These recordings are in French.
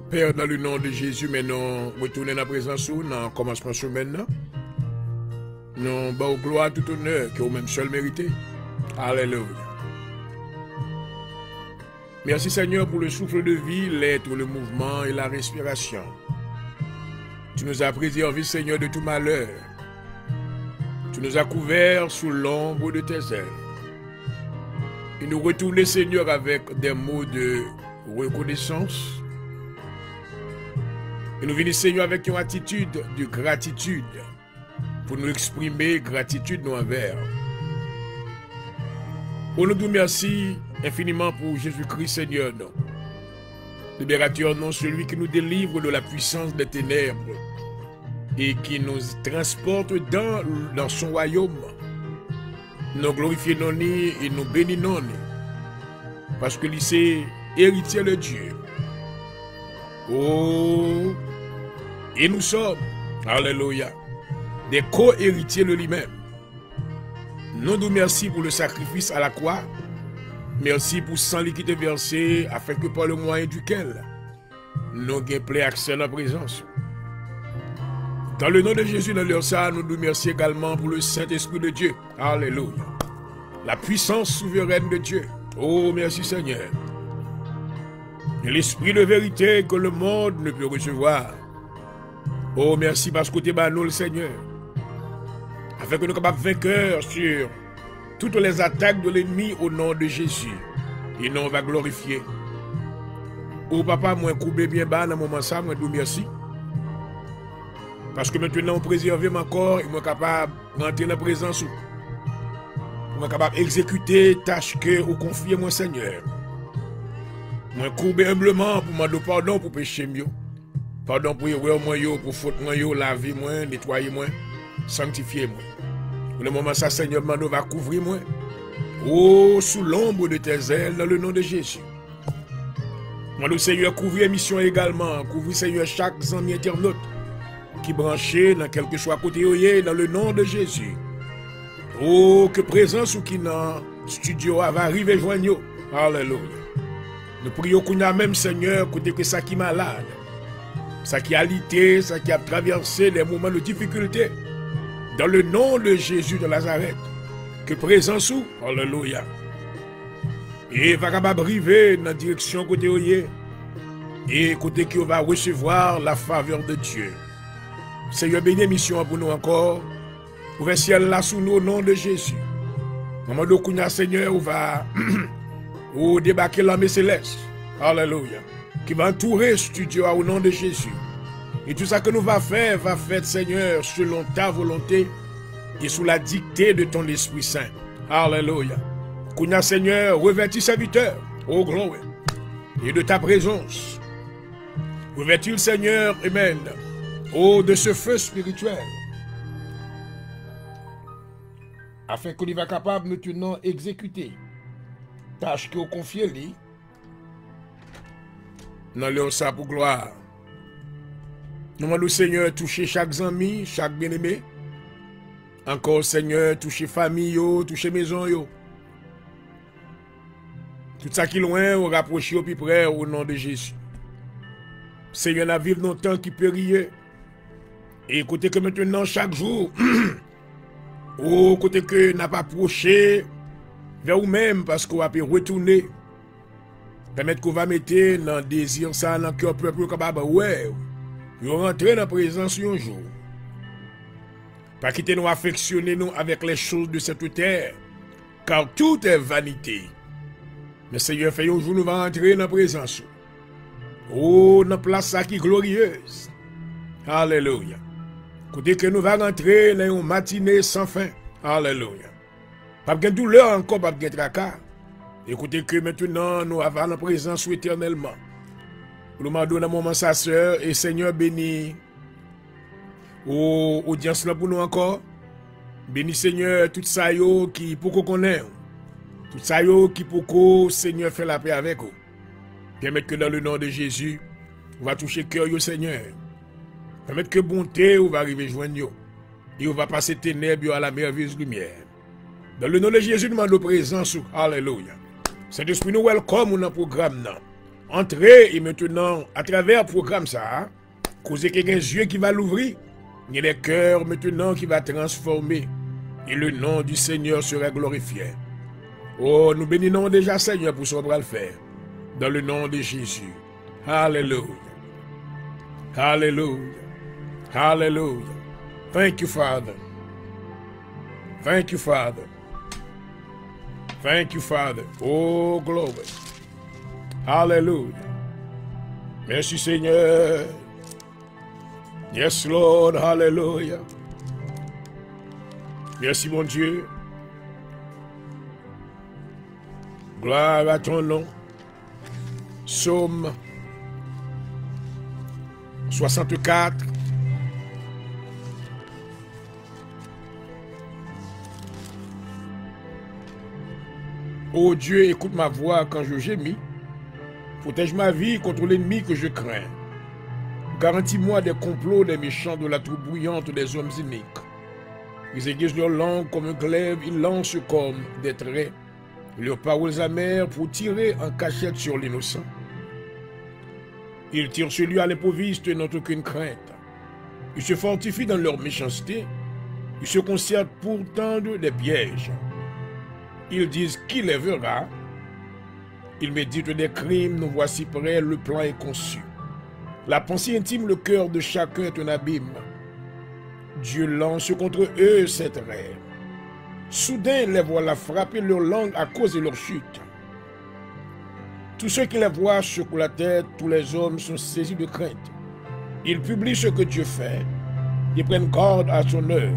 Père, dans le nom de Jésus, maintenant, retournez dans la présence ou dans le commencement de semaine. Nous bas gloire tout honneur que vous-même seul méritez. Alléluia. Merci Seigneur pour le souffle de vie, l'être, le mouvement et la respiration. Tu nous as préservés, Seigneur, de tout malheur. Tu nous as couverts sous l'ombre de tes ailes. Et nous retournons, Seigneur, avec des mots de reconnaissance. Et nous venons, Seigneur, avec une attitude de gratitude pour nous exprimer gratitude nous envers. On nous dit merci infiniment pour Jésus-Christ, Seigneur, non. Libérateur, non, celui qui nous délivre de la puissance des ténèbres et qui nous transporte dans son royaume. Nous glorifions et nous bénissons parce que lui c'est héritier de Dieu. Oh, et nous sommes, alléluia, des co-héritiers de lui-même. Nous nous merci pour le sacrifice à la croix. Merci pour sang liquide versé afin que par le moyen duquel nous avons plein accès à la présence. Dans le nom de Jésus, dans leur sang, nous nous remercions également pour le Saint-Esprit de Dieu. Alléluia. La puissance souveraine de Dieu. Oh, merci Seigneur. Et l'esprit de vérité que le monde ne peut recevoir. Oh, merci parce que tu es nous, le Seigneur. Afin que nous soyons capables vainqueurs sur toutes les attaques de l'ennemi au nom de Jésus. Et nous on va glorifier. Oh, papa, moi, coupé bien bas dans le moment ça, moi, nous merci. Parce que maintenant, on préserve mon corps et moi capable d'entrer dans la présence. Moi capable d'exécuter tâches que vous confiez, mon Seigneur. Moi courbe humblement pour demander pardon pour péché mieux. Pardon pour erreur moi pour faute moi laver moi, nettoyer moi, sanctifier moi. Pour le moment ça Seigneur m'a va couvrir moi. Oh sous l'ombre de tes ailes dans le nom de Jésus. Moi le Seigneur couvrir émission également, couvrir Seigneur chaque ami internaute qui branché dans quelque soit côté dans le nom de Jésus. Oh que présence ou qui dans studio va arriver joindre. Alléluia. Nous prions qu'on a même Seigneur, côté que ça qui est malade, ça qui a lité, ça qui a traversé des moments de difficulté. Dans le nom de Jésus de Nazareth, que présence ou, alléluia. Et va capable arriver dans la direction côté oyer, et côté qui va recevoir la faveur de Dieu. Seigneur, bénédiction pour nous encore. Ouvre ciel là sous nous au nom de Jésus. Maman de Kounia Seigneur, on va ou débarquer l'armée céleste. Alléluia. Qui va entourer le studio au nom de Jésus. Et tout ça que nous va faire, Seigneur, selon ta volonté et sous la dictée de ton Esprit Saint. Alléluia. Kounia Seigneur, revêtis serviteur, ô gloire, et de ta présence. Revêtis le Seigneur, amen, ô de ce feu spirituel. Afin qu'on y va capable maintenant exécuter tâche que vous confiez lui dans leur ça pour gloire. Nous demandons Seigneur toucher chaque ami, chaque bien-aimé. Encore Seigneur toucher famille yo, toucher maison yo. Tout ça qui est loin, on rapproche au plus près au nom de Jésus. Seigneur, la vivre dans le temps qui peut rier. Et écoutez que maintenant chaque jour au côté que n'a pas approché vers vous-même parce qu'on va retourner. Permettre qu'on va mettre dans le désir ça dans le cœur peuple capable ouais. Vous rentrer dans la présence un jour. Pas quitter nous affectionner nous avec les choses de cette terre. Car tout est vanité. Mais Seigneur fait un jour nous va entrer dans la présence. Oh, dans la place qui est glorieuse. Alléluia. Côté que nous va rentrer dans une matinée sans fin. Alléluia. Pas de douleur encore, pas de tracas. Écoutez que maintenant nous avons la présence éternellement. Nous demandons dans moment sa sœur et Seigneur béni. Aux audience là pour nous encore. Béni Seigneur tout ça yo qui pour qu'on connaît. Tout ça yo qui pour que Seigneur fait la paix avec vous. Permettre que dans le nom de Jésus, on va toucher cœur yo Seigneur. Permettre que bonté ou va arriver joindre yo. Et on va passer ténèbres à la merveilleuse lumière. Dans le nom de Jésus, nous demandons présence. Alléluia. Saint-Esprit, nous welcome dans le programme. entrer et maintenant, à travers le programme ça, causer qu'il y a des yeux qui va l'ouvrir, il y a des cœurs maintenant qui va transformer et le nom du Seigneur sera glorifié. Oh, nous bénissons déjà Seigneur pour ce qu'on va le faire. Dans le nom de Jésus. Hallelujah. Hallelujah. Hallelujah. Thank you, Father. Thank you, Father. Thank you, Father. Oh, glory. Hallelujah. Merci, Seigneur. Yes, Lord. Hallelujah. Merci, mon Dieu. Gloire à ton nom. Psaume 64. Ô Dieu, écoute ma voix quand je gémis. Protège ma vie contre l'ennemi que je crains. Garantis-moi des complots des méchants, de la troupe bruyante des hommes iniques. Ils aiguisent leur langue comme un glaive, ils lancent comme des traits leurs paroles amères pour tirer en cachette sur l'innocent. Ils tirent sur lui à l'improviste et n'ont aucune crainte. Ils se fortifient dans leur méchanceté. Ils se concertent pour tendre des pièges. Ils disent qui les verra. Ils méditent des crimes, nous voici prêts, le plan est conçu. La pensée intime, le cœur de chacun est un abîme. Dieu lance contre eux cette rêve. Soudain, les voilà frapper leur langue à cause de leur chute. Tous ceux qui les voient secouent la tête, tous les hommes sont saisis de crainte. Ils publient ce que Dieu fait, ils prennent garde à son œuvre.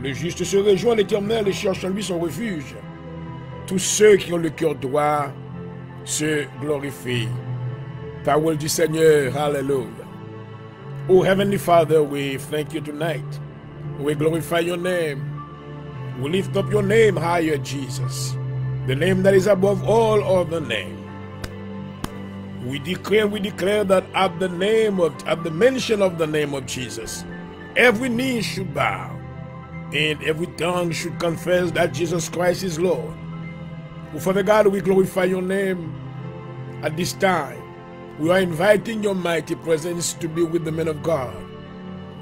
Le juste se rejoint à l'Éternel et cherche en lui son refuge. Tous ceux qui ont le cœur droit se glorifient. Parole du Seigneur, hallelujah. Oh Heavenly Father, we thank you tonight. We glorify your name. We lift up your name higher, Jesus, the name that is above all other names. We declare that at the mention of the name of Jesus, every knee should bow and every tongue should confess that Jesus Christ is Lord. Oh, Father God, we glorify your name at this time. We are inviting your mighty presence to be with the men of God.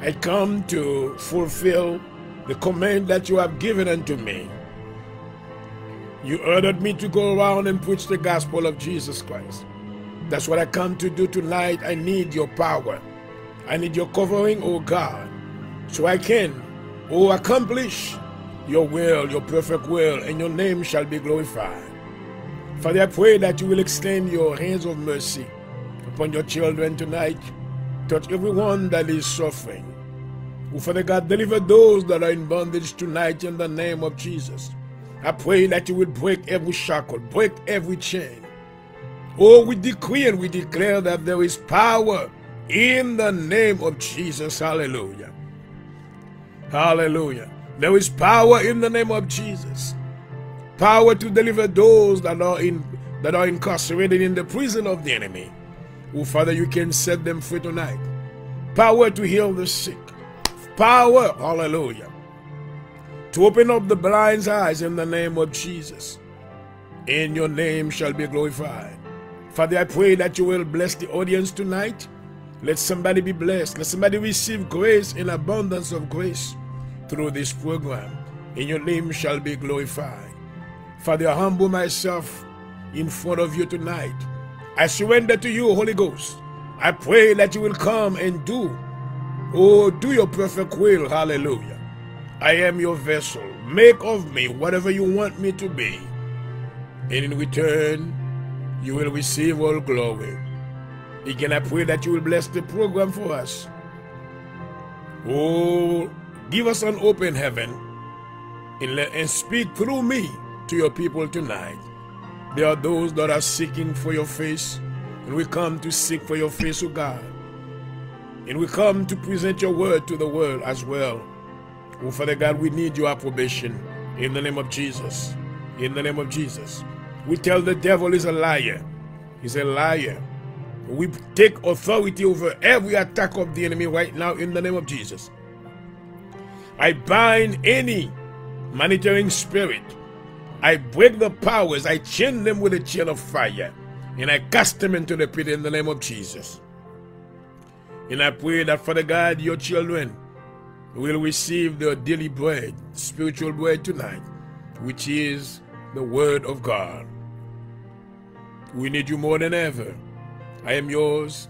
I come to fulfill the command that you have given unto me. You ordered me to go around and preach the gospel of Jesus Christ. That's what I come to do tonight. I need your power. I need your covering, oh God, so I can, accomplish your will, your perfect will, and your name shall be glorified. Father, I pray that you will extend your hands of mercy upon your children tonight. Touch everyone that is suffering. Oh, Father God, deliver those that are in bondage tonight in the name of Jesus. I pray that you will break every shackle, break every chain. Oh, we decree and we declare that there is power in the name of Jesus. Hallelujah. Hallelujah. There is power in the name of Jesus. Power to deliver those that are incarcerated in the prison of the enemy. Oh, Father, you can set them free tonight. Power to heal the sick. Power, hallelujah, to open up the blind eyes in the name of Jesus. And your name shall be glorified. Father, I pray that you will bless the audience tonight. Let somebody be blessed. Let somebody receive grace and abundance of grace through this program. And your name shall be glorified. Father, I humble myself in front of you tonight. I surrender to you, Holy Ghost. I pray that you will come and do your perfect will. Hallelujah. I am your vessel. Make of me whatever you want me to be. And in return, you will receive all glory. Again, I pray that you will bless the program for us. Oh, give us an open heaven and speak through me to your people tonight. There are those that are seeking for your face, and we come to seek for your face, O God. And we come to present your word to the world as well. Oh, Father God, we need your approbation in the name of Jesus. In the name of Jesus. We tell the devil he's a liar. He's a liar. We take authority over every attack of the enemy right now in the name of Jesus. I bind any monitoring spirit. I break the powers. I chain them with a chain of fire. And I cast them into the pit in the name of Jesus. And I pray that, Father God, your children will receive their daily bread, spiritual bread tonight, which is the word of God. We need you more than ever. I am yours,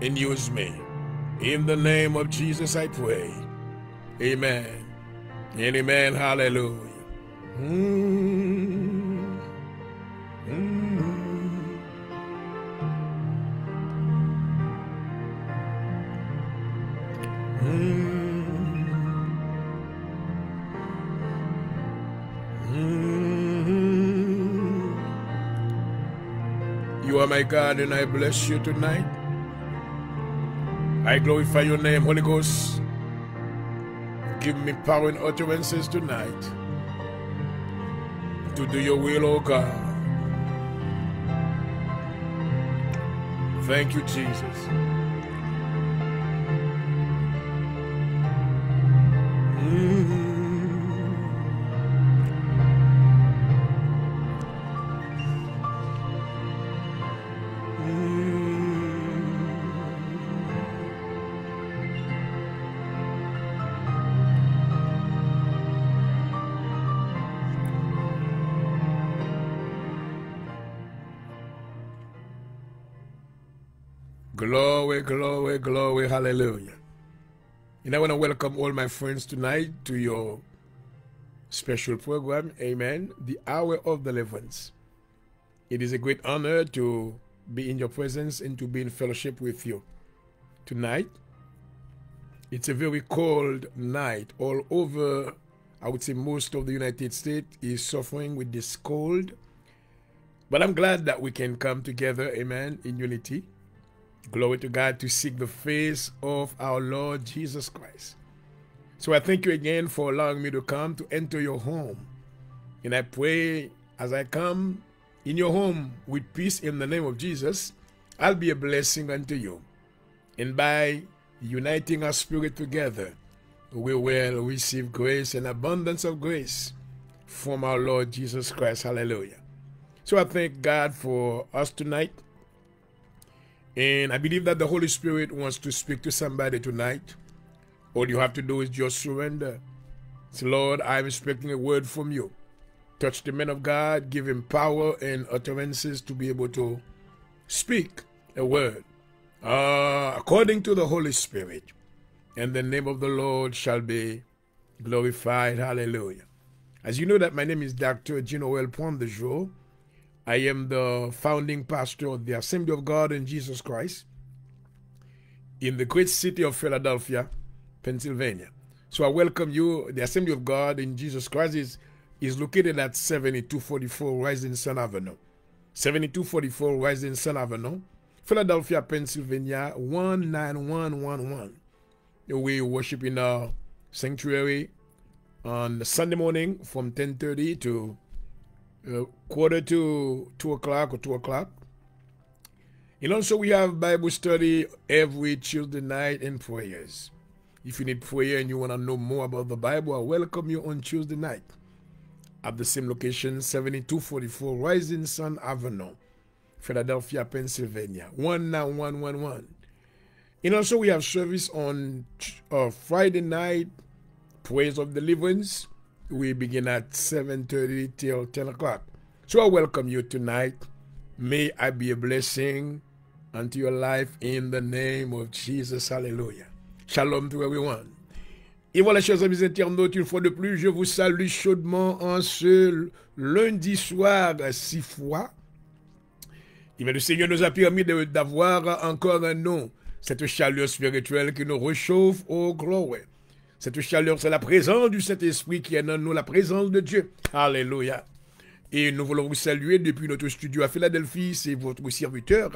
and use me. In the name of Jesus I pray. Amen. And amen. Hallelujah. You are my God, and I bless you tonight. I glorify your name, Holy Ghost. Give me power and utterances tonight to do your will, oh God. Thank you, Jesus. Glory, glory, glory, hallelujah. And I want to welcome all my friends tonight to your special program, amen, the Hour of Deliverance. It is a great honor to be in your presence and to be in fellowship with you. Tonight, it's a very cold night. All over, I would say most of the United States is suffering with this cold. But I'm glad that we can come together, amen, in unity. Glory to God, to seek the face of our Lord Jesus Christ. So I thank you again for allowing me to come to enter your home. And I pray as I come in your home with peace in the name of Jesus, I'll be a blessing unto you. And by uniting our spirit together, we will receive grace and abundance of grace from our Lord Jesus Christ. Hallelujah. So I thank God for us tonight. And I believe that the Holy Spirit wants to speak to somebody tonight. All you have to do is just surrender. Say, Lord, I'm expecting a word from you. Touch the man of God, give him power and utterances to be able to speak a word according to the Holy Spirit. And the name of the Lord shall be glorified. Hallelujah. As you know that my name is Dr. Jean-Noel Poindre-Jour. I am the founding pastor of the Assembly of God in Jesus Christ in the great city of Philadelphia, Pennsylvania. So I welcome you. The Assembly of God in Jesus Christ is located at 7244 Rising Sun Avenue. 7244 Rising Sun Avenue, Philadelphia, Pennsylvania, 19111. We worship in our sanctuary on Sunday morning from 10:30 to quarter to 2 o'clock or 2 o'clock. And also we have Bible study every Tuesday night and prayers. If you need prayer and you want to know more about the Bible, I welcome you on Tuesday night at the same location, 7244 Rising Sun Avenue, Philadelphia, Pennsylvania, 19111. And also we have service on Friday night, Praise of Deliverance. We begin at 7:30 till 10 o'clock. So I welcome you tonight. May I be a blessing unto your life in the name of Jesus. Hallelujah. Shalom to everyone. Et voilà, chers amis internautes, une fois de plus, je vous salue chaudement en ce lundi soir 6 fois. Et bien, le Seigneur nous a permis d'avoir encore un nom. Cette chaleur spirituelle qui nous réchauffe au gloire. Cette chaleur, c'est la présence du Saint-Esprit qui est en nous, la présence de Dieu. Alléluia. Et nous voulons vous saluer depuis notre studio à Philadelphie. C'est votre serviteur,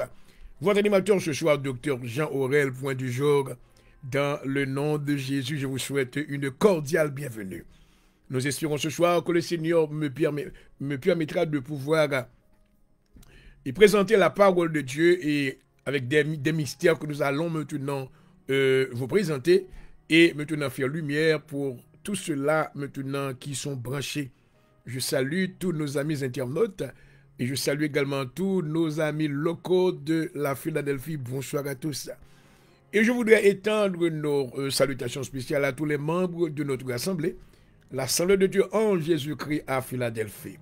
votre animateur ce soir, Dr. Jean-Aurel Poindre-Jour. Dans le nom de Jésus, je vous souhaite une cordiale bienvenue. Nous espérons ce soir que le Seigneur me permettra de pouvoir y présenter la parole de Dieu et avec des mystères que nous allons maintenant vous présenter. Et maintenant faire lumière pour tous ceux-là maintenant qui sont branchés. Je salue tous nos amis internautes Et je salue également tous nos amis locaux de la Philadelphie. Bonsoir à tous. Et je voudrais étendre nos salutations spéciales à tous les membres de notre assemblée, l'Assemblée de Dieu en Jésus-Christ à Philadelphie.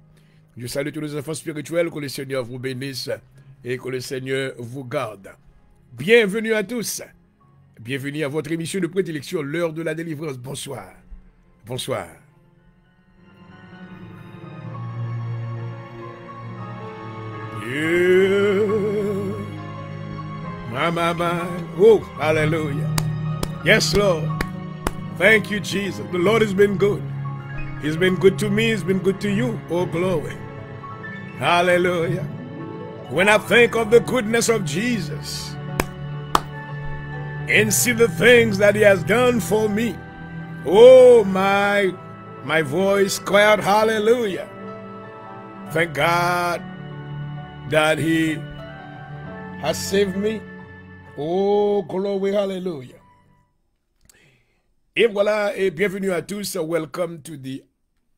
Je salue tous les enfants spirituels, que le Seigneur vous bénisse et que le Seigneur vous garde. Bienvenue à tous. Bienvenue à votre émission de prédilection, l'heure de la délivrance. Bonsoir. Bonsoir. Yeah. My. Oh, hallelujah. Yes, Lord. Thank you, Jesus. The Lord has been good. He's been good to me. He's been good to you. Oh, glory. Hallelujah. When I think of the goodness of Jesus and see the things that he has done for me, oh, my voice cry out, hallelujah. Thank God that he has saved me. Oh, glory, hallelujah. Et voilà, et bienvenue à tous. Welcome to the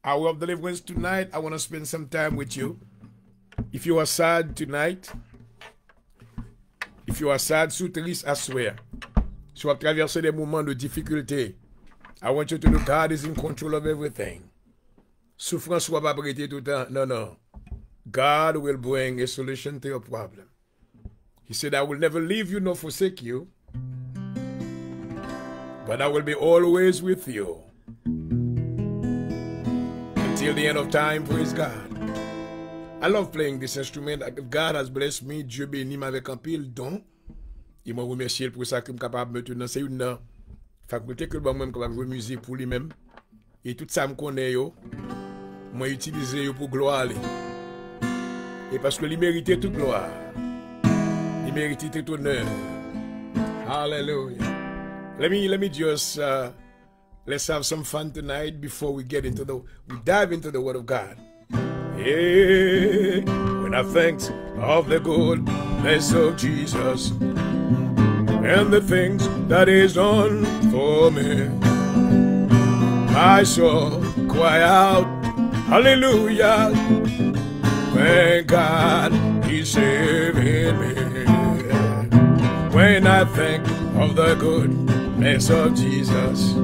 hour of deliverance tonight. I want to spend some time with you. If you are sad tonight, if you are sad, sous triste, I swear, si vous traversez des moments de difficulté, I want you to know God is in control of everything. Souffrance soit pas prêtée tout le temps. No, no. God will bring a solution to your problem. He said, I will never leave you nor forsake you, but I will be always with you until the end of time. Praise God. I love playing this instrument. God has blessed me. Dieu béni avec un pile don. Il m'a remercié pour ça que je suis capable maintenant. C'est une faculté que moi-même capable de jouer musique pour lui-même. Et tout ça me connaît yo. Moi utiliser yo pour gloire. Et parce que il méritait toute gloire. Il méritait tout honneur. Hallelujah. Let me just let's have some fun tonight before we dive into the Word of God. Yeah, when I think of the goodness of Jesus and the things that He's done for me, my soul cry out, hallelujah. Thank God He's saving me. When I think of the goodness of Jesus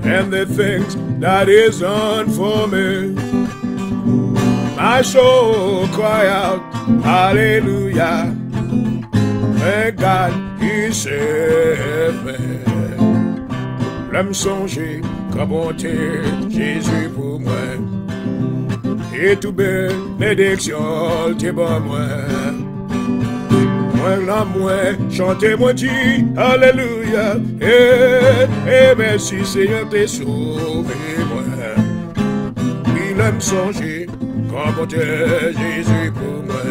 and the things that He's done for me, my soul cry out, hallelujah. Thank God He saved me. L'homme songer qu'à bonté Jésus pour moi. Et tout bénédiction t'es bon moi. Moi la moi, chantez moi dit alléluia. Et merci Seigneur t'es sauvé moi. Il aime songer quand bonté Jésus pour moi.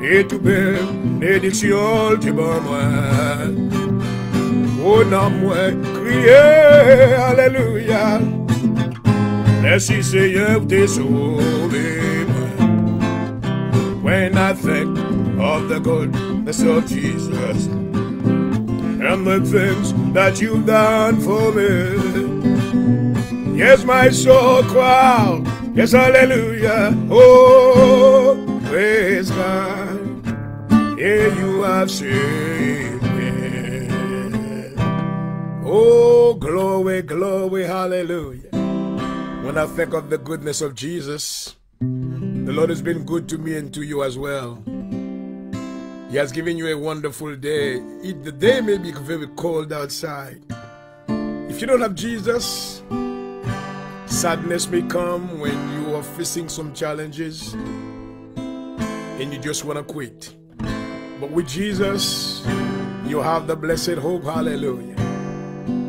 Et tout bénédiction t'es bon moi. Oh non moi, criez alléluia. Merci Seigneur, t'es sauvé. When I think of the goodness of Jesus and the things that you've done for me, yes, my soul cries, yes, hallelujah. Oh, praise God, yeah, you have saved me. Oh, glory, glory, hallelujah. When I think of the goodness of Jesus, the Lord has been good to me and to you as well. He has given you a wonderful day. The day may be very cold outside. If you don't have Jesus, sadness may come when you are facing some challenges and you just want to quit. But with Jesus, you have the blessed hope. Hallelujah.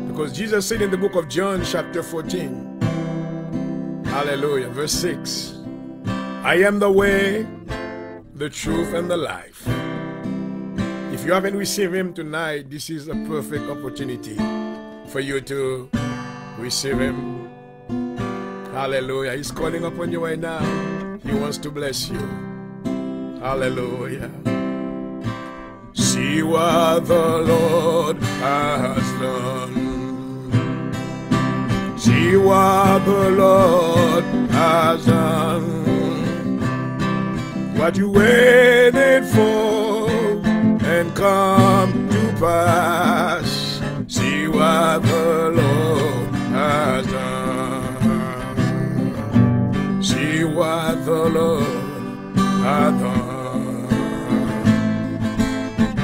Because Jesus said in the book of John chapter 14, hallelujah, verse 6, I am the way, the truth, and the life. If you haven't received Him tonight, this is a perfect opportunity for you to receive Him. Hallelujah. He's calling upon you right now. He wants to bless you. Hallelujah. See what the Lord has done. See what the Lord has done. what you waited for and come to pass. See what the Lord has done. See what the Lord has done.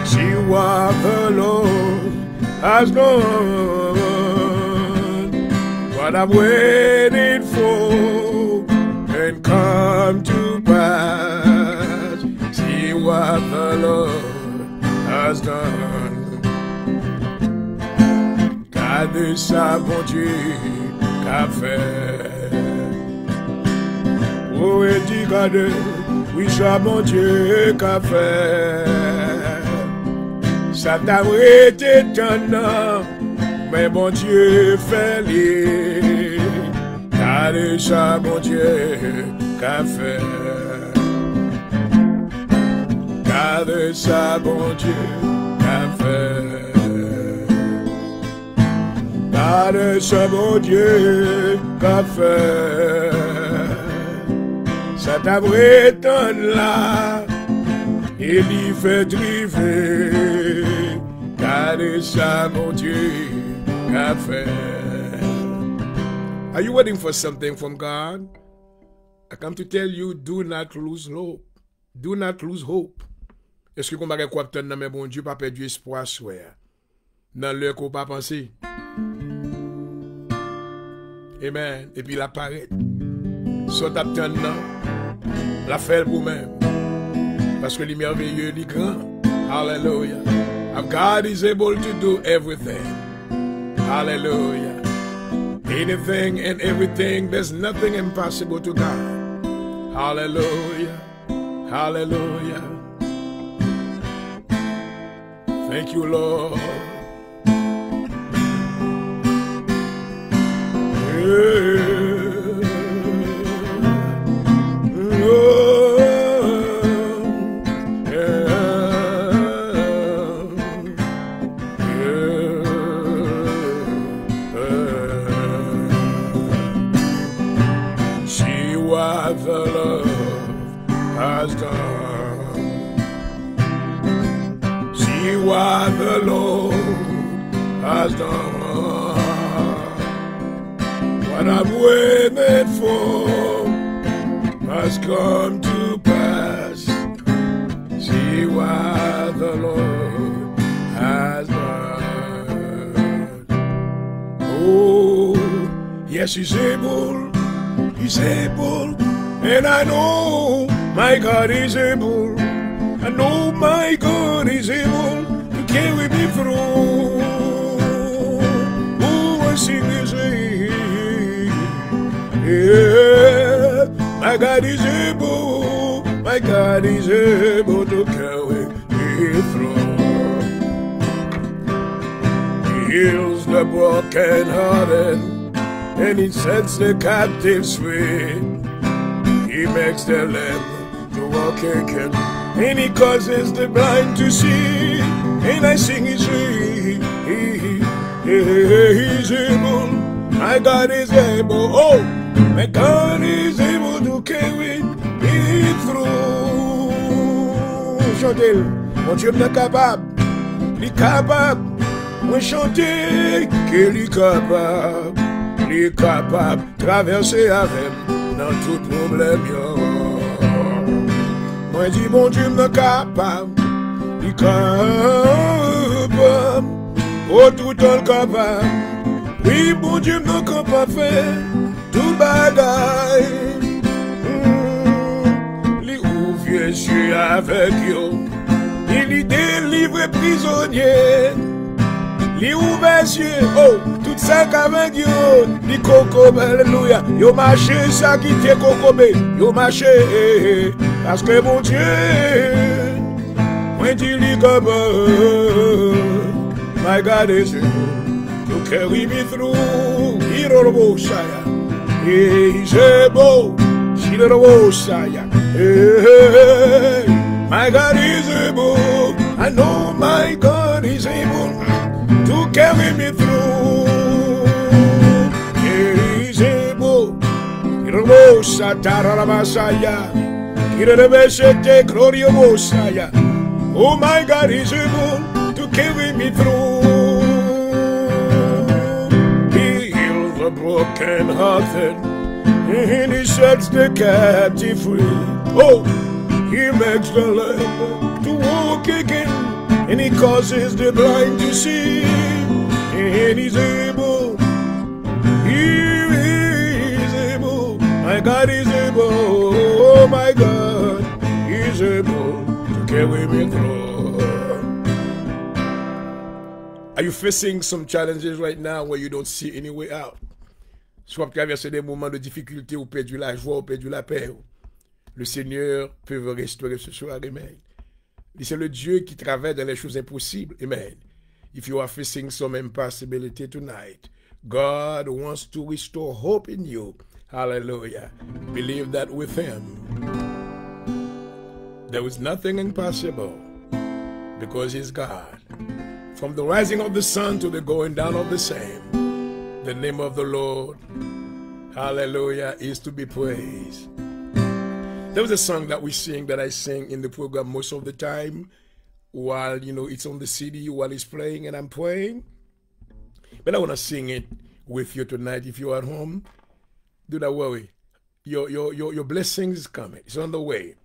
See what the Lord has done. What I've waited for and come to pass. See what the Lord has done. Gardez ça, bon Dieu, qu'a fait. Oh, et dit gardez, oui, ça, bon Dieu, qu'a fait. Ça t'a été étonnant, mais bon Dieu fait les. Gardez ça, bon Dieu, qu'a fait. Gardez ça, bon Dieu, qu'a fait. Gardez ça, bon Dieu, qu'a fait. Ça t'a étonné là, il y fait driver. Gardez ça, mon Dieu, qu'a fait. Are you waiting for something from God? I come to tell you, do not lose hope. Do not lose hope. Est-ce que vous avez quoi obtenir dans mes bon Dieu, pas perdu espoir, soir? Dans l'heure qu'on pas pensé. Amen. Et puis il apparaît. Soit obtenir, la faire vous-même. Parce que les merveilleux, les grands. Hallelujah. And God is able to do everything. Hallelujah. Anything and everything, there's nothing impossible to God. Hallelujah. Hallelujah. Thank you, Lord. See what the Lord has done. See what the Lord has done. What I've waited for has come to pass. See what the Lord has done. Oh, yes, He's able. He's able. And I know my God is able. I know my God is able to carry me through. Oh, I sing this. Yeah, my God is able, my God is able to carry me through. He heals the brokenhearted, and He sets the captives free. He makes the lame to walk again, and He causes the blind to see. And I sing His sweet. He's able, my God is able. Oh, my God is able to carry me through. Chantez, mon Dieu m'est capable, il est capable. Moi chanter qu'il est capable, traverser avec dans tout problème. Moi dis mon Dieu m'est capable, il est capable, oh tout le capable. Oui, mon Dieu m'est capable faire tout bagaille. Les ouvre les yeux avec eux, il y délivre prisonnier. Les ouvre les yeux, oh, tout ça qu'avec eux, les coco, alléluia. Yo marché, ça qui t'est coco, yo marché, parce que mon Dieu, moi dis les comme, my God is able to carry me through. He's able, hey, my God is able. I know my God is able to carry me through. He's able. Oh my God, He's able to carry me through. He heals the broken hearted, and He sets the captive free. Oh, He makes the lame to walk again, and He causes the blind to see. And He's able, He is able. My God is able. Oh my God, He's able to carry me through. Are you facing some challenges right now where you don't see any way out? Soit traverser des moments de difficulté ou perdu la joie ou perdu la paix. Le Seigneur peut vous restaurer ce soir, amen. C'est le Dieu qui travaille dans les choses impossibles, amen. If you are facing some impossibility tonight, God wants to restore hope in you. Hallelujah. Believe that with Him. There is nothing impossible because He's God. From the rising of the sun to the going down of the same, the name of the Lord, hallelujah, is to be praised. There was a song that we sing, that I sing in the program most of the time while, it's on the CD, while it's playing and I'm praying. But I want to sing it with you tonight. If you're at home, do not worry. Your blessing is coming. It's on the way.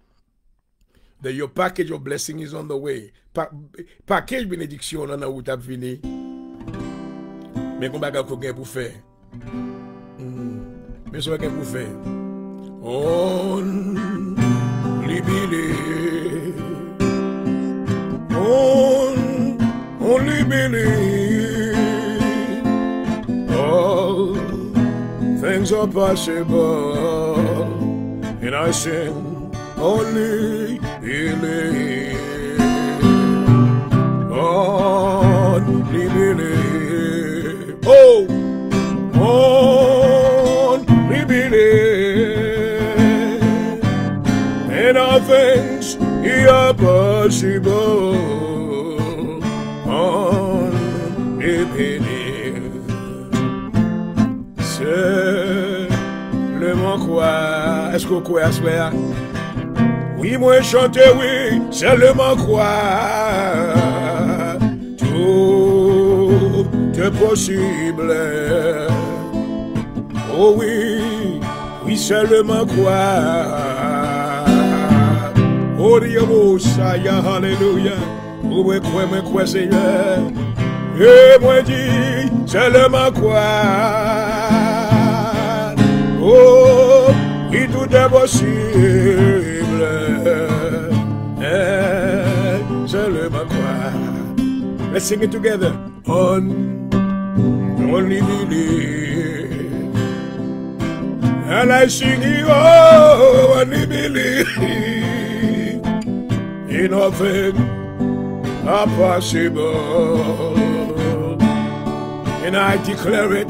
Your package of blessing is on the way. Package bénédiction on a où t'as fini. Mais qu'on bagarre qu'on gagne pour faire. Mais ce qu'on gagne pour faire. On libéré. On libéré. All things are possible. And I sing only believe. Only believe. Oh, only believe. And all things are possible. Only believe. Seulement croire. Est-ce qu'on croit à cela? Oui, moi chanter, oui, seulement croire. Tout est possible. Oh oui, oui, seulement croire. Oh Dieu, ça y a, alléluia. Oh, moi, Seigneur. Et moi, dis, seulement croire. Oh, oui, tout est possible. Let's sing it together. Only believe. And I sing it, oh, only believe. In all things are possible. And I declare it,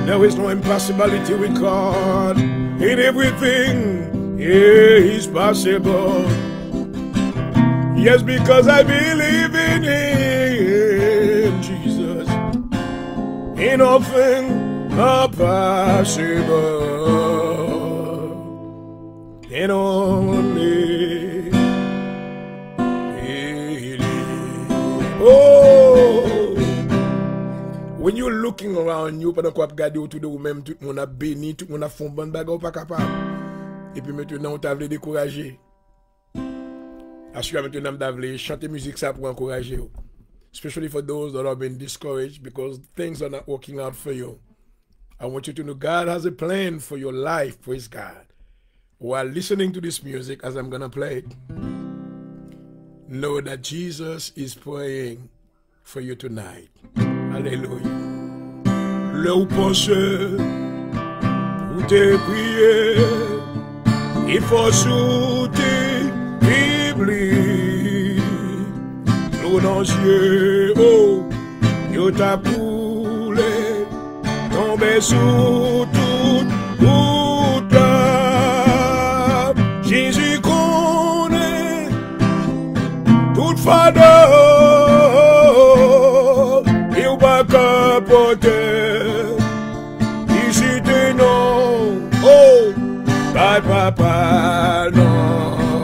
there is no impossibility with God. In everything is possible. Yes, because I believe in Him, Jesus. In all things are possible. And only believe. Oh, when you're looking around you, pendant qu'on regarde autour de vous-même, tout le monde a béni, tout le monde a fait bonne bagarre, pas capable. Et puis maintenant, on t'a voulu décourager. Assure maintenant d'avoir chanter musique ça pour encourager vous. Especially for those that have been discouraged because things are not working out for you. I want you to know God has a plan for your life, praise God. While listening to this music as I'm going to play it, know that Jesus is praying for you tonight. Hallelujah. Le ou pensez, ou te prier, il faut souter. L'eau dans les yeux, oh, yo t'a coulé, tombé sous toute route. Jésus connaît toute fadeur, il va capoter. Ici t'es non, oh, papa, non.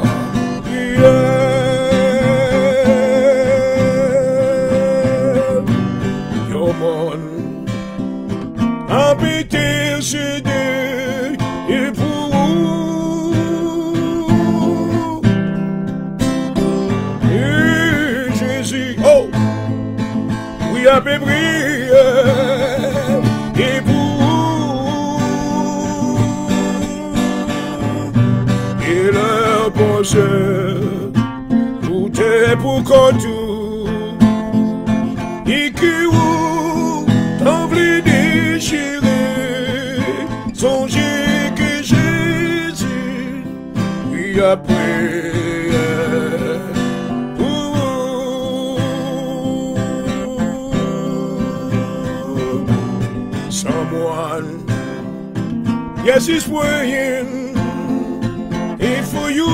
a peu prié, et pour, et leur pensée, tout est pour contour, et qui ou t'en voulait déchirer, songez que Jésus lui a pris. Someone, yes, he's praying it for you,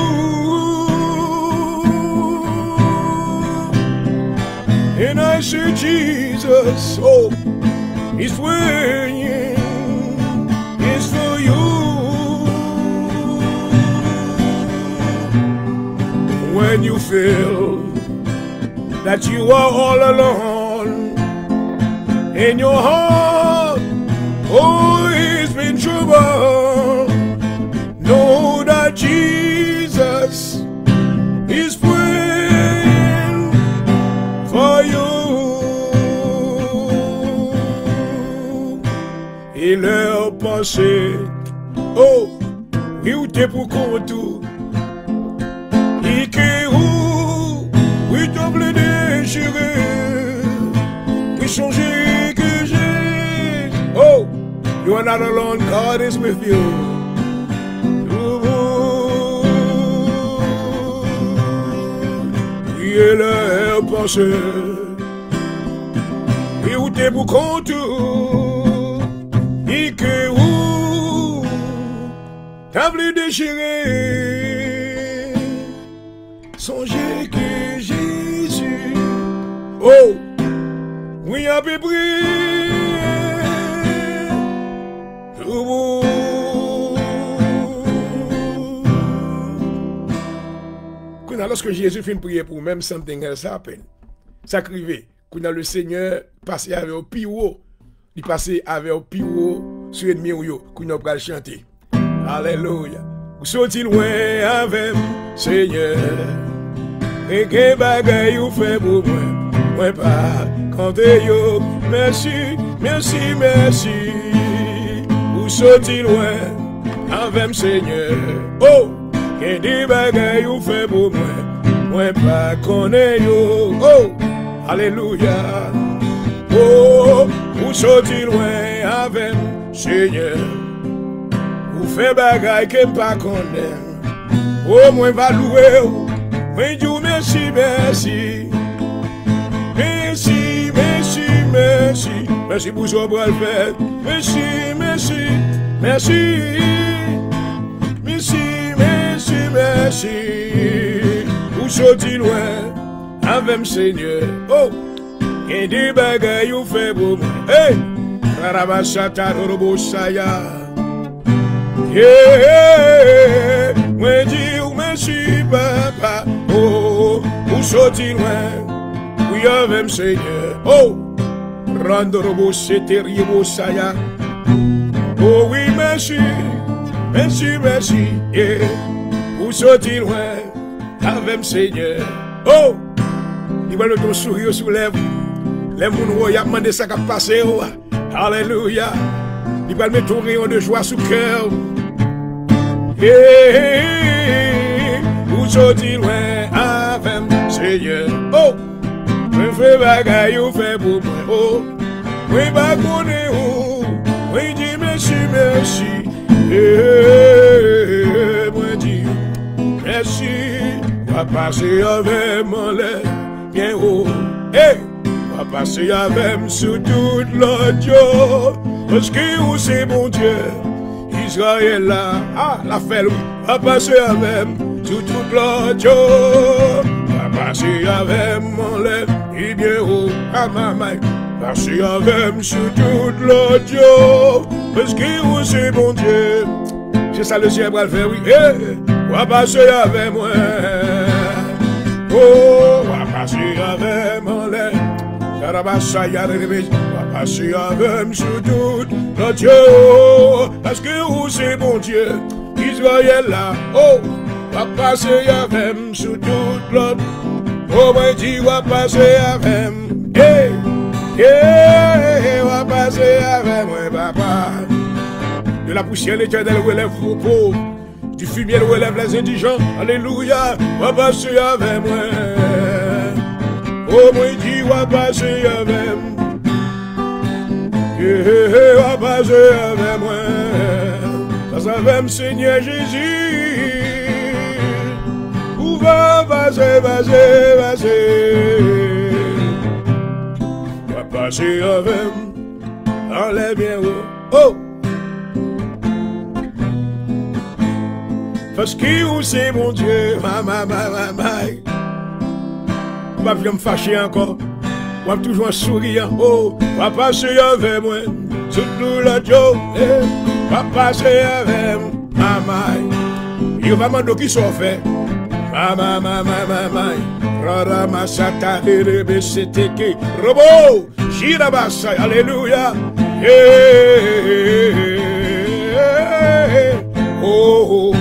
and I say, Jesus, oh, he's praying it's for you. When you feel that you are all alone in your heart, oh, it's been trouble. Know that Jesus is praying for you. Et leur pensée, oh, il était pour contour. Et que oui, t'as voulu déchirer, puis changer que j'ai. Oh, you are not alone, God is with you. Oui, et leur pensée, il était pour contour. Et que t'as voulu déchirer, songez que Jésus, oh, oui, a peu prié, tout beau. Lorsque Jésus fait une prière pour même, something else happen. Ça criait, quand le Seigneur passait avec au piro, il passait avec au piro sur l'ennemi ou yo, qu'on a pas chanter. Alléluia. Ou sont-ils loin avec Seigneur? Et que bagaille ou fait pour moi? Moi pas compter yo. Merci, merci, merci. Ou sont-ils loin avec Seigneur? Oh, que des bagaille ou fait pour moi? Moi pas connais yo. Oh, alléluia. Oh, ou sont-ils loin avec Seigneur? Ou fait bagaille que pas connais. Oh, moi va louer. Moi dis merci, merci. Merci, merci, merci. Merci pour ce bras le fait. Merci, merci, merci. Merci, merci, merci. Où sont-ils loin avec Seigneur? Oh, et des bagailles ou fait pour moi. Hey, Karabashata Robosaya. Yeah, moi dis merci, papa. Oh, où sont-ils loin? Oui, avec Seigneur. Oh, Randorobo Seteribo Saya. Oh, oui, merci. Merci, merci. Yeah. Où sont-ils loin? Avec Seigneur. Oh, il va nous sourire sur les lèvres. Les gens qui ont demandé ça qui a passé. Alléluia. Il va mettre un rayon de joie sous le cœur. Yeah. Où sont-ils loin? Avec Seigneur. Oh, je fais bagaille ou fait pour moi. Oh, oui, bah, connais où. Oui, dis merci, merci. Moi, dis merci. Va passer avec mon lait bien haut. Hey, va passer avec moi sur toute l'audio. Parce que où c'est mon Dieu, Israël là, ah, la fête, va passer avec moi sur toute l'audio. Va passer avec mon lait et bien haut. Ah, maman, va passer avec moi sur toute l'audio. Parce que où c'est mon Dieu, c'est ça le ciel va le faire, oui. Hey, va passer avec moi. Oh, va passer avec mon lait. Va passer avec sur toute notre Dieu. Parce que où c'est mon Dieu, Israël là. Oh, va passer avec sur toute l'autre. Oh, moi dis, va passer avec. Hey, on va passer avec moi, papa. De la poussière, l'Éternel relève vos pauvres. Du fumier, relève les indigents. Alléluia, on va passer avec moi. Oh, moi, dit, on va passer avec moi. On va passer avec moi. Passe avec moi, Seigneur Jésus. On va passer, passer, passer. On va passer avec moi. Enlève bien haut. Oh! Parce que vous c'est mon Dieu, maman. On va me fâcher encore. On va toujours un sourire. Oh, on va passer avec moi. Surtout le Dieu. On va passer avec maman. Il va m'en qui sont fait. Maman. Rara masata lebe seteke. Robo. Shirabasa. Alléluia. Oh.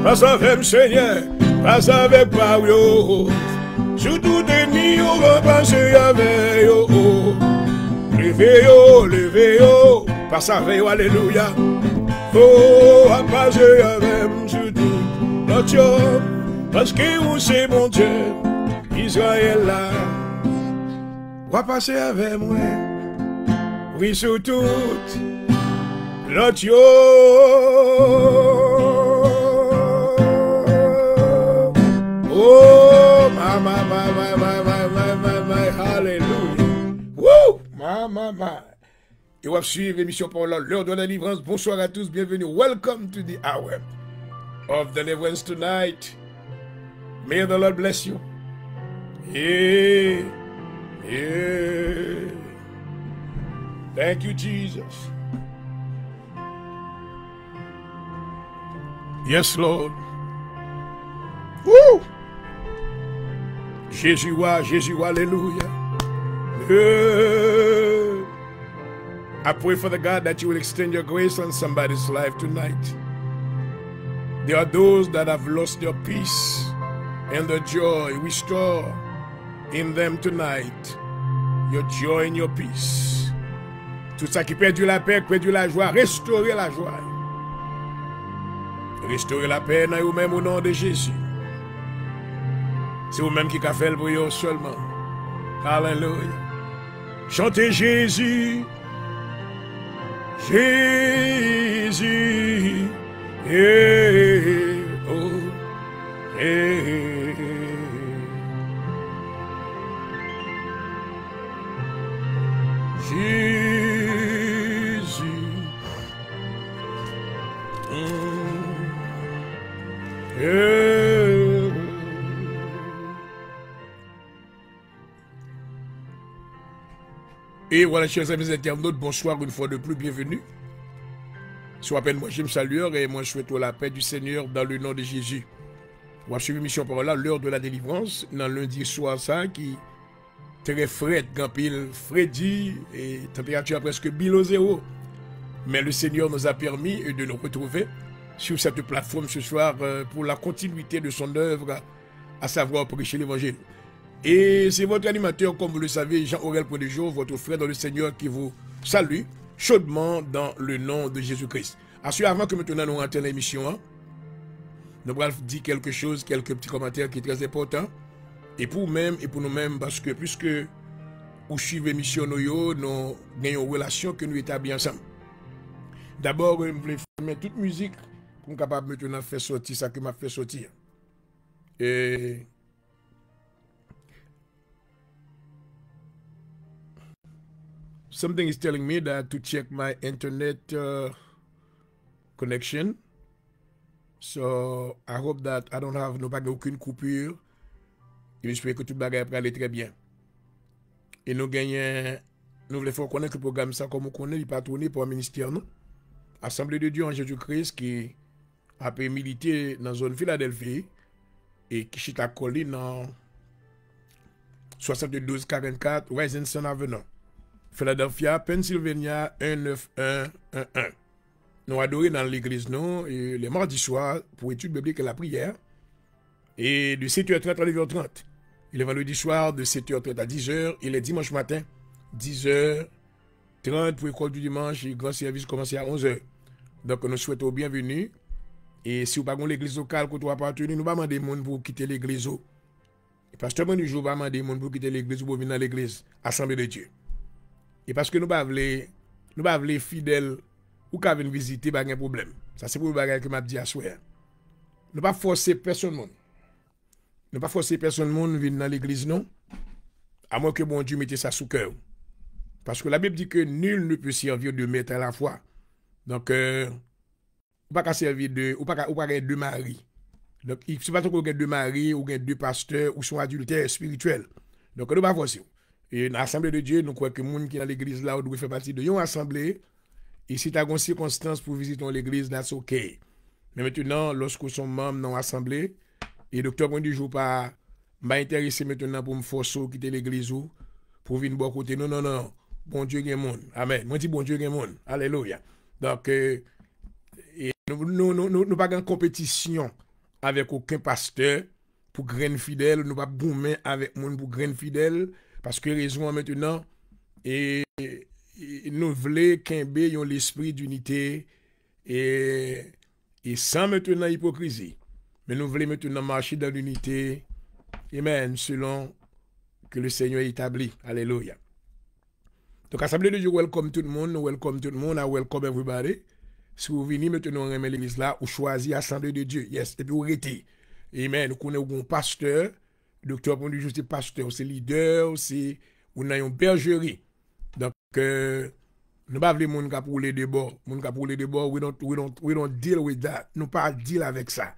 Passe avec le Seigneur, passe avec Pablo. Surtout des nids, on va passer avec yo. Levez yo, passe avec yo, alléluia. Oh, on va passer avec surtout notre Dieu. Parce que vous c'est mon Dieu, Israël là. On va passer avec moi, oui, surtout notre Dieu. Oh, my, hallelujah. Woo, my. Et on va suivre l'émission pour l'heure de la délivrance. Bonsoir à tous, bienvenue. Welcome to the hour of deliverance tonight. May the Lord bless you. Yeah. Thank you, Jesus. Yes, Lord. Woo! Jésus, hallelujah. I pray for the God that you will extend your grace on somebody's life tonight. There are those that have lost their peace and their joy. Restore in them tonight your joy and your peace. Tout ça qui perdu la paix, perdu la joie, restaurer la joie. Restaurer la paix dans vous-même au nom de Jésus. C'est vous-même qui a fait le bruit seulement. Alléluia. Chantez Jésus. Jésus. Et voilà, chers amis internautes, bonsoir une fois de plus, bienvenue. Soit à peine moi, je me salue et moi je souhaite la paix du Seigneur dans le nom de Jésus. On va suivre une mission par là, l'heure de la délivrance, dans lundi soir, ça qui très frais, grand pile, Freddy, et température presque below zéro. Mais le Seigneur nous a permis de nous retrouver sur cette plateforme ce soir pour la continuité de son œuvre, à savoir prêcher l'évangile. Et c'est votre animateur, comme vous le savez, Jean-Aurel Prodéjo, votre frère dans le Seigneur, qui vous salue chaudement dans le nom de Jésus-Christ. Avant que maintenant nous rentrions l'émission, nous allons dire quelque chose, quelques petits commentaires qui sont très importants. Et pour nous-mêmes, parce que puisque vous suivez l'émission, nous avons une relation que nous établissons ensemble. D'abord, je voulais mettre toute musique pour capable maintenant faire sortir ça que m'a fait sortir. Et something is telling me that to check my internet connection. So I hope that I don't have aucune coupure. Et j'espère que tout le bagage va aller très bien. Et nous gagnons, nous voulons faire connaître le programme ça comme on connaît, il pas tourné pour un ministère, non? Assemblée de Dieu en Jésus-Christ qui a pu militer dans la zone Philadelphie et qui est à colline en 7244 Washington Avenue. Philadelphia, Pennsylvania 19111. Nous adorons dans l'église, non, et les mardis soirs pour études bibliques et la prière. Et de 7h30 à 9h30. Et le vendredi soir de 7h30 à 10h. Et les dimanches matin 10h30 pour l'école du dimanche et grand service commence à 11h. Donc nous souhaitons bienvenue. Et si vous n'avez pas l'église locale que vous appartenez, nous ne demandons pas pour quitter l'église. Et pasteur moi du jour pas demander monde pour quitter l'église ou pour venir dans l'église assemblée de Dieu. Et parce que nous pas voulons fidèles ou qui viennent visiter pas de problème. Ça c'est pour le bagage que m'a dit à soir. Nous pas forcer personne monde. Nous pas forcer personne monde venir dans l'église non. À moins que bon Dieu mette ça sous cœur. Parce que la Bible dit que nul ne peut servir deux maîtres à la fois. Donc ou pas servir ou pas deux maris. Donc, il ne faut pas trop qu'il y ait deux maris ou deux pasteurs ou sont adultères spirituels. Donc, nous ne pas forcer. Et dans l'Assemblée de Dieu, nous croyons que les gens qui sont dans l'église là, doivent faire partie de une assemblée. Et si tu as une circonstance pour visiter l'église, that's OK. Mais maintenant, lorsque nous sommes membres dans l'Assemblée, et le docteur point du jour pas m'intéresser maintenant pour me forcer à quitter l'église ou pour venir de côté. Non, non, non. Bon Dieu, il y a monde. Amen. Moi, je dis bon Dieu, il y a monde. Alléluia. Donc, nous pas en compétition avec aucun pasteur pour grain fidèle, nous pas gommer avec monde pour grain fidèle parce que raison maintenant et nous voulons qu'un yon l'esprit d'unité et sans maintenant hypocrisie. Mais nous voulons maintenant marcher dans l'unité. Amen, selon que le Seigneur établit. Alléluia. Donc, Assemblée de Dieu, welcome tout le monde, welcome everybody. Si vous venez maintenant à l'église là, vous choisissez l'Assemblée de Dieu. Yes. Et puis vous arrêtez. Amen. Nous connaissons un pasteur. Docteur pour nous, c'est pasteur, c'est leader, c'est on a une bergerie. Donc, nous pas les gens qui pour les débats. Les gens qui pour les débats, we don't deal with that. Nous pas deal avec ça.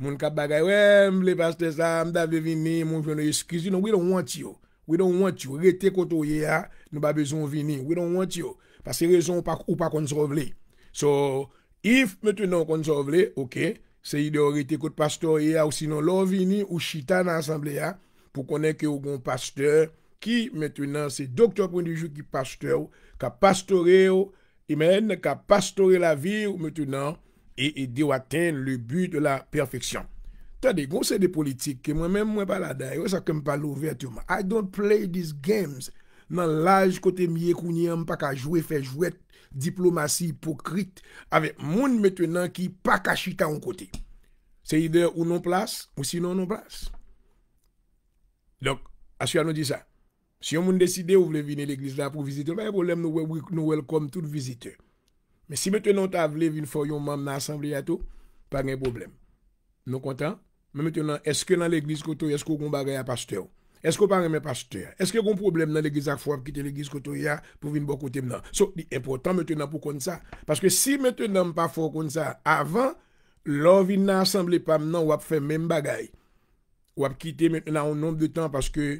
Les gens qui bagay, ouais, les pasteurs ça, m'dave venir, mon je excuse. No, we don't want you. We don't want you. Restez côté là, nous pas besoin de venir. We don't want you. Parce que raison ou pas qu'on se révèle. So, if maintenant qu'on s'ouvre, ok, c'est idéalité que le pasteur est ou sinon l'on vini ou chita dans l'assemblée pour connaître que un pasteur qui maintenant c'est docteur point de vue qui pasteur, qui a pastoré, amen, qui a pastoré la vie maintenant et aider à atteindre le but de la perfection. Attendez, c'est des politiques que moi-même moi pas là d'ailleurs, ça comme pas l'ouverture. I don't play these games. Dans l'âge côté mieux qu'on y a pas qu'à jouer faire jouer diplomatie hypocrite avec monde maintenant qui pas cachita en côté. C'est idée ou non place ou sinon non place. Donc, assure nous dit ça. Si on monde décide ou voulez venir l'église là pour visiter, pas de problème nous welcome tout visiteur. Mais si maintenant tu voulez venir faire un membre dans l'assemblée à tout, pas de problème. Nous content. Mais maintenant est-ce que dans l'église côté est-ce qu'on bagaille à pasteur? Est-ce qu'on parle de pasteur? Est-ce qu'il y a un problème dans l'église à fois quitter l'église Kotoya pour venir beaucoup côté maintenant? So, c'est important maintenant pour qu'on ça. Parce que si maintenant pas fort comme ça, avant, l'on vient dans l'assemblée pas maintenant, on va faire même bagaille. On va quitter maintenant un nombre de temps parce que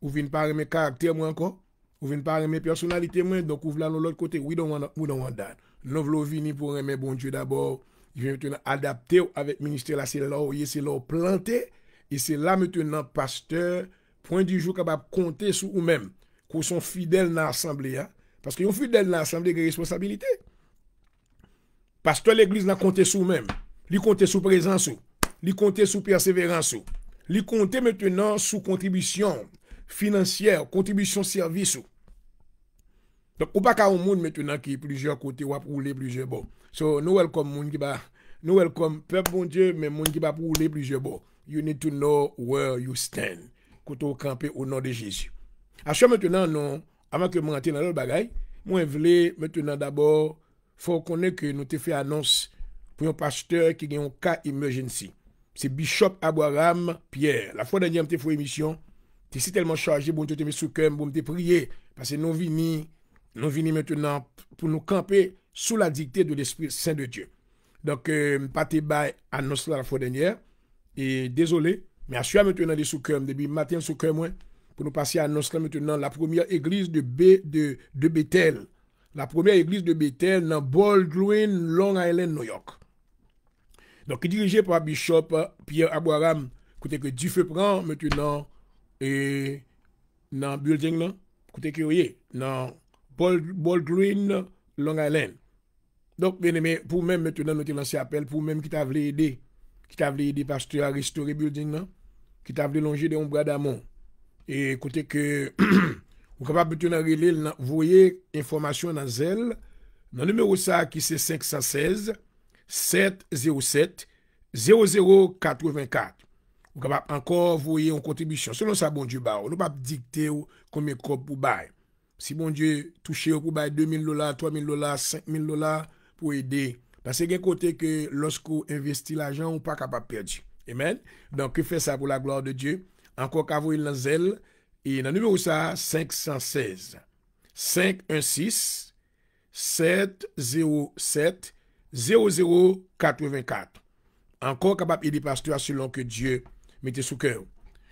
vous venez pas mes caractères moi encore, vous venez pas mes personnalités moi, donc vous venez de l'autre côté. We don't want that. Nous voulons venir pour aimer bon Dieu d'abord. Je vais maintenant adapter avec le ministère là, c'est là planté. Et c'est là maintenant, pasteur, point du jour capable de compter sur vous-même, qu'on sont fidèles dans l'assemblée. Parce qu'ils sont fidèles dans l'assemblée, il y a responsabilité. Pasteur, l'église n'a compté sur vous-même. Il compte sur présence, il compte sur persévérance, il compte maintenant sur contribution financière, contribution service. Donc, ou pas qu'à un monde maintenant qui est plusieurs côtés, ou à rouler plusieurs bords. So, nous welcome monde qui va, nous welcome peuple bon Dieu, mais monde qui va rouler plusieurs bords. You need to know where you stand. Quand on campe au nom de Jésus. À ce maintenant, non, avant que je rentre dans le bagaille, moi, je voulais maintenant d'abord, faut connaître que nous avons fait annonce pour un pasteur qui a un cas emergency. C'est Bishop Abraham Pierre. La fois dernière, je fait une émission, je suis tellement chargé, bon, je te mis sous cœur, bon, je prier, parce que nous venons maintenant pour nous camper sous la dictée de l'Esprit Saint de Dieu. Donc, pas te bail annonce la fois dernière. Et désolé, mais assure maintenant des sous-cœurs, depuis matin sous-cœur moins, pour nous passer à annoncer maintenant la première église de Bethel. La première église de Bethel dans Baldwin, Long Island, New York. Donc, dirigé par Bishop Pierre Abraham, côté que Dieu fait prend maintenant, et dans le building, là, côté que vous voyez, dans Baldwin, Long Island. Donc, bien aimé, pour même maintenant, nous avons lancé appel, pour même qui t'a voulu aider. Qui t'a voulu aider pasteur à restaurer le building, là, qui t'a voulu longer des bras d'amour. Et côté que, Vous capable maintenant relais, vous voyez information dans Zelle, dans le numéro ça qui c'est 516 707 0084. Vous capable encore voyer une contribution. Selon ça, bon Dieu, bah, on ne pas dicter combien de pour bail. Si bon Dieu touche pour bail $2,000, $3,000, $5,000 pour aider. Parce que il y a un côté que lorsque vous investissez l'argent, vous n'êtes pas capable de perdre. Amen. Donc, que fait ça pour la gloire de Dieu? Encore qu'à vous, dans Zelle, et dans le numéro ça, 516 516 707 0084. Encore capable d'aider pasteur selon que Dieu mette sous cœur.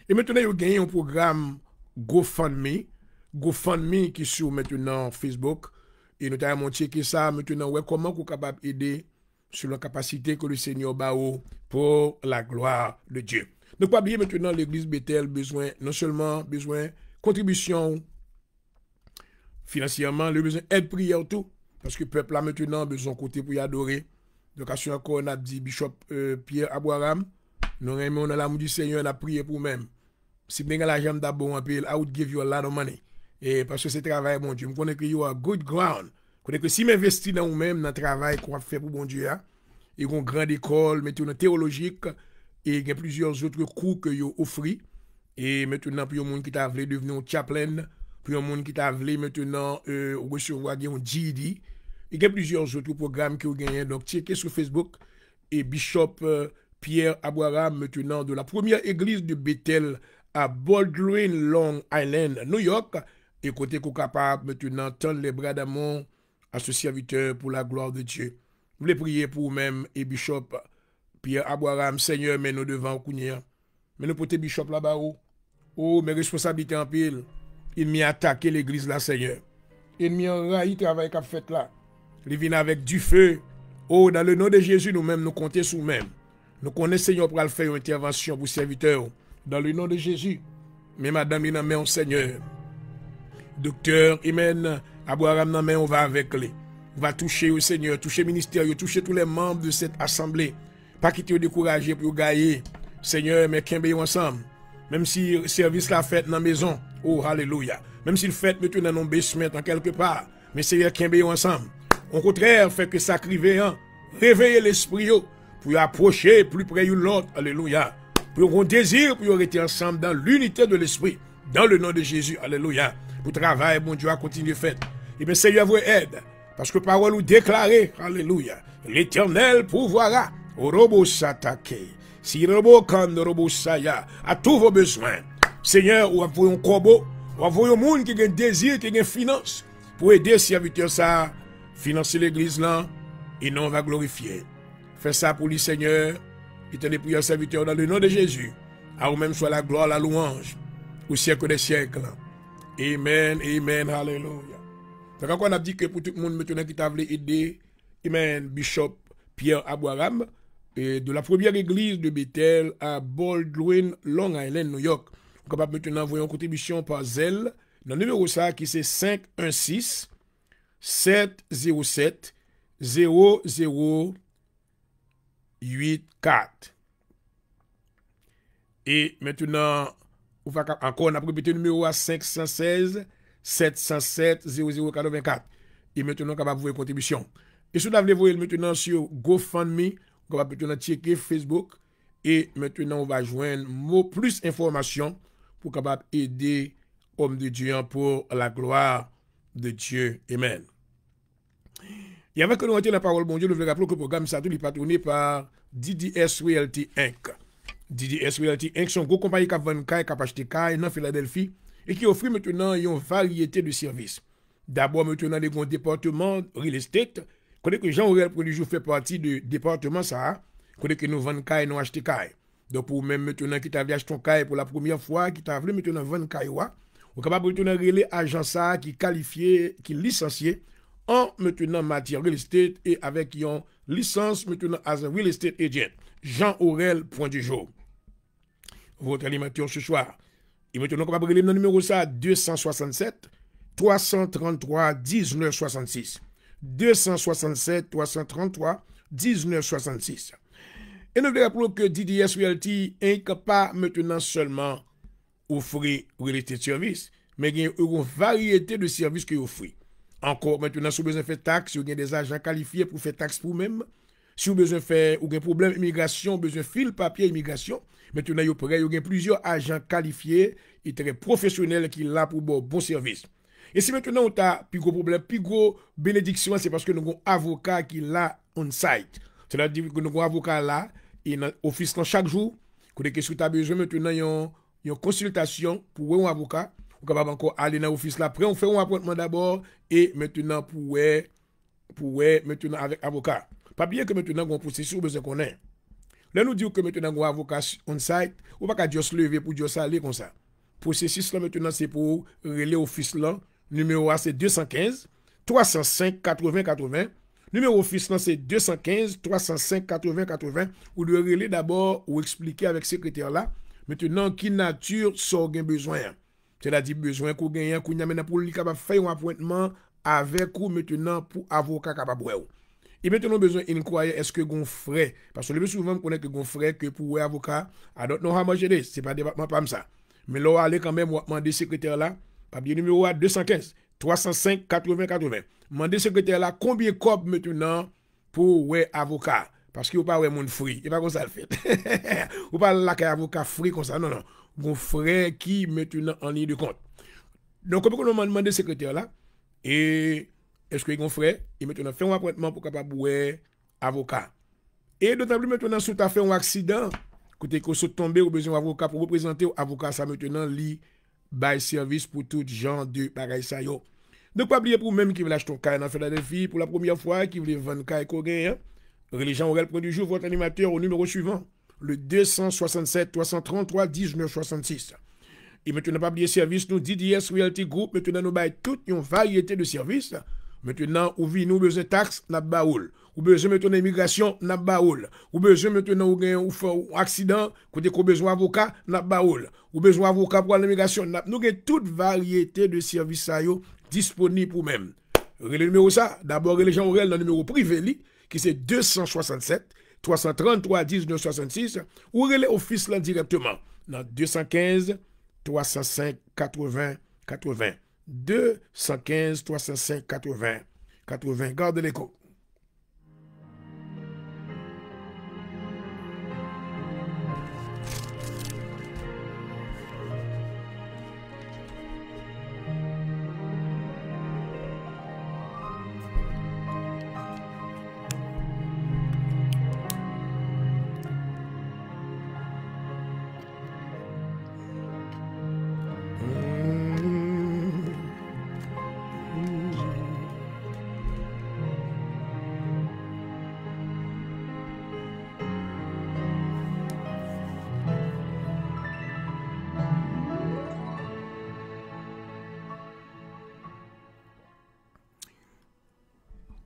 Et maintenant, vous gagnez un programme GoFundMe qui est sur maintenant Facebook. Et nous avons checké ça maintenant, ouais, comment vous êtes capable d'aider sur la capacité que le Seigneur bao pour la gloire de Dieu. Ne pas oublier maintenant l'église Bethel besoin, non seulement besoin contribution financièrement, le besoin aide prière tout. Parce que le peuple a maintenant besoin de côté pour y adorer. Donc, à ce encore, on a dit Bishop Pierre Abraham, nous aimons dans l'amour du Seigneur, on a prié pour nous-mêmes. Si vous avez l'argent d'abord, I would give you a lot of money. Et parce que c'est travail, mon Dieu. Je connais que you are good ground. Je connais que si m'investis dans vous-même, dans le travail qu'on va faire pour mon Dieu, il y a une grande école, maintenant théologique, et il y a plusieurs autres cours que vous offrez. Et maintenant, pour les gens qui t'a voulu devenir un chaplain, pour les gens qui t'a voulu maintenant recevoir un GED, il y a plusieurs autres programmes que vous gagnez. Donc, checkez sur Facebook et Bishop Pierre Abraham, maintenant de la première église de Bethel à Baldwin, Long Island, New York. Et côté qu'on est capable maintenant tendre les bras d'amour à ce serviteur pour la gloire de Dieu. Vous voulez prier pour vous-même et Bishop Pierre Abraham, Seigneur, mais nous devons courir. Mais nous portons Bishop là-bas. Oh, mes responsabilités en pile. Il m'y attaqué l'église là, Seigneur. Il m'y enrahi le travail qu'a fait là. Il vient avec du feu. Oh, dans le nom de Jésus, nous-mêmes, nous comptons sur nous-mêmes. Nous connaissons, Seigneur, pour faire une intervention pour serviteur. Dans le nom de Jésus. Mais madame, il en met au Seigneur. Docteur, Amen, Abraham, on va avec lui. On va toucher au Seigneur, toucher le ministère, toucher tous les membres de cette assemblée. Pas quitter ou décourager pour gagner. Seigneur, mais qu'un ensemble. Même si le service la fait dans la maison. Oh, alléluia. Même si le fait maintenant dans nos basement en quelque part. Mais Seigneur, qu'un ensemble. Au contraire, fait que ça crive, réveiller l'esprit pour approcher plus près de l'autre. Alléluia. Pour qu'on désire, pour rester ensemble dans l'unité de l'esprit. Dans le nom de Jésus. Alléluia. Pour travail, mon Dieu, à continuer fait. Et bien, Seigneur vous aide. Parce que parole nous déclarer, alléluia, l'Éternel pourvoira au robot s'attaquer. Si robot quand robot saya, à tous vos besoins. Seigneur, ou envoyez un corbeau, ou envoyez un monde qui a un désir, qui a une finance, pour aider serviteur ça, financer l'église là, et non, on va glorifier. Fais ça pour lui, Seigneur, et tenez prière serviteur dans le nom de Jésus. À vous-même soit la gloire, la louange, au siècle des siècles. Amen, amen, hallelujah. Donc, on a dit que pour tout le monde maintenant qui t'a voulu aider, amen, Bishop Pierre Abraham, de la première église de Bethel à Baldwin, Long Island, New York. On est capable maintenant d'envoyer une contribution par Zelle, dans le numéro ça qui c'est 516 707 0084. Et maintenant, encore, on a répété le numéro à 516 707 0084. Et maintenant, on est capable de voir une contribution. Et si vous voulez voir maintenant sur GoFundMe, on va maintenant checker Facebook. Et maintenant, on va joindre plus d'informations pour capable aider l'homme de Dieu pour la gloire de Dieu. Amen. Et avant que nous rentrions la parole, bon Dieu, nous voulons rappeler que le programme Satou est patronné par DDS Realty Inc. DDS Realty Inc. sont une grosse compagnie qui a vendu qui a acheté dans Philadelphie et qui offre maintenant une variété de services. D'abord, maintenant, les grands départements real estate. Connaît que Jean-Aurel Produit fait partie du département ça. Connaît que nous vendons caille, nous achetons caille. Donc, pour même maintenant qui t'a acheté ton caille pour la première fois, qui t'a voulu maintenant vendre caille, on est capable de relayer agent ça qui qualifié, qui licencié en maintenant matière real estate et avec une licence maintenant as a real estate agent. Jean-Aurel Point du jour. Votre animateur ce soir. Et maintenant, on va regarder le numéro ça 267 333 1966. 267 333 1966. Et nous rappelons que DDS Realty n'est pas maintenant seulement offrir real estate service, mais il y a une variété de services que vous offrez. Encore, maintenant, si vous avez besoin de faire taxe, si vous avez des agents qualifiés pour faire taxe pour vous-même, si vous avez besoin de faire, ou un problème d'immigration, besoin de fil papier immigration, maintenant, vous avez plusieurs agents qualifiés et très professionnels qui sont là pour bon service. Et si maintenant on a plus gros problème, plus gros bénédiction, c'est parce que nous avons un avocat qui est là on site. C'est-à-dire que nous avons un avocat là, il est dans l'office chaque jour. Qu'est-ce que tu as besoin maintenant, il y a une consultation pour un avocat. Vous pouvez encore aller dans l'office là. Après, on fait un appointement d'abord et maintenant pour maintenant avec avocat. Pas bien que maintenant on a un processus, besoin qu'on ait. Là, nous disons que maintenant on a un avocat on site, on ne va pas juste se lever pour juste aller comme ça. Processus là maintenant c'est pour relayer l'office là. Numéro A, c'est 215 305 80 80. Numéro office, c'est 215 305 80 80. Ou de relayer d'abord ou expliquer avec le secrétaire là, maintenant, qui nature sont besoin. C'est-à-dire, besoin qu'on gagne, qu'on y a pour lui capable faire un appointement avec ou maintenant pour avocat capable. Et maintenant, besoin d'inquirer est-ce que gon frais, parce que le plus souvent, on connaît que gon frais que pour avocat, I don't know how much it is. C'est pas département comme ça. Mais là, on va aller quand même demander secrétaire là. Papier numéro A 215 305 80 80. Mandez secrétaire là combien de copes maintenant pour avocat. Parce qu'il n'y a pas de free. Il n'y a pas comme ça le fait. Il n'y a pas là avocat free comme ça. Non, non. Mon frère qui maintenant en ligne de compte. Donc, comme on a demandé secrétaire là, et est-ce que mon frère, il maintenant fait un appointement pour capable avocat. Et d'autant plus maintenant, si tu as fait un accident, côté que tu tombé ou besoin d'avocat pour représenter avocat, ça maintenant lit by service pour tout genre de bagaille ça yo. Donc pas oublier pour même qui veut acheter ton caille dans Philadelphie pour la première fois, qui veut vendre caille coréen. Religion orale point du jour, votre animateur au numéro suivant, le 267 333 1966. Et maintenant pas oublier service nous DDS Realty Group, maintenant nous bail toute une variété de services. Maintenant, ou vi nous besoin de taxes, n'a baoul. Ou besoin maintenant d'immigration, n'a baoul. Ou besoin maintenant ou fait un accident, côté qu'on besoin avocat, n'a baoul. Ou besoin avocat pour l'immigration, nous avons toute variété de services disponibles pour même. Le numéro ça, d'abord les gens dans le numéro privé qui c'est 267 333 1966 ou relais office là directement dans 215 305 80 80. 215 305 80 80. Garde l'écho.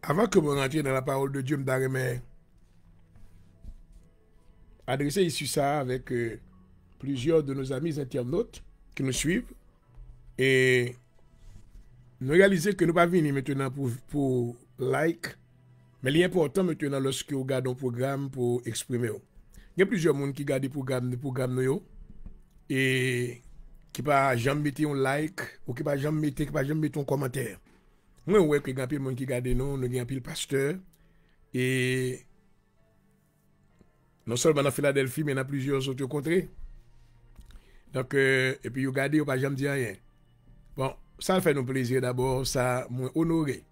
Avant que je rentre dans la parole de Dieu, je vais adresser ici ça avec plusieurs de nos amis internautes qui nous suivent et nous réaliser que nous ne pas venir maintenant pour like, mais l'important maintenant lorsque vous regardez un programme pour exprimer. Il y a plusieurs gens qui regardent le programme et qui ne pas jamais mettre un like ou qui ne pas jamais mettre un commentaire. Moi, je vois que il y a des gens qui regardent nous, nous avons un pasteur. Et non seulement dans Philadelphie, mais dans plusieurs autres contrées. Donc, et puis, vous regardez, vous ne pas jamais dire rien. Bon, ça fait nous plaisir d'abord, ça m'a honoré.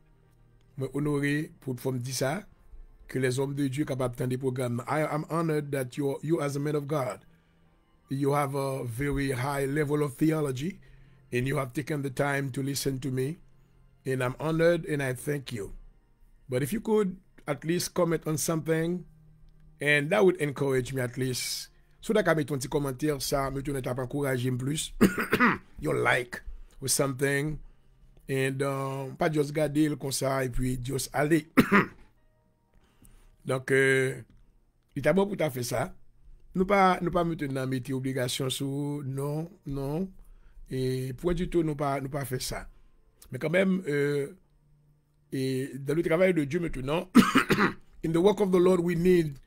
Moi, honoré pour me dire ça, que les hommes de Dieu sont capables de faire des programmes. I am honored that you as a man of God, you have a very high level of theology, and you have taken the time to listen to me. And I'm honored and I thank you. But if you could at least comment on something, and that would encourage me at least. So that I can mettre un petit commentaire, ça me tourne à encourager plus. Your like or something. And pas juste garder comme ça et puis juste aller. Donc, il est bon pour t'as fait ça. Nous pas maintenant mettre obligation sur non. Et point du tout, nous pas fait ça. Mais quand même, et dans le travail de Dieu maintenant, in the work of the Lord, we need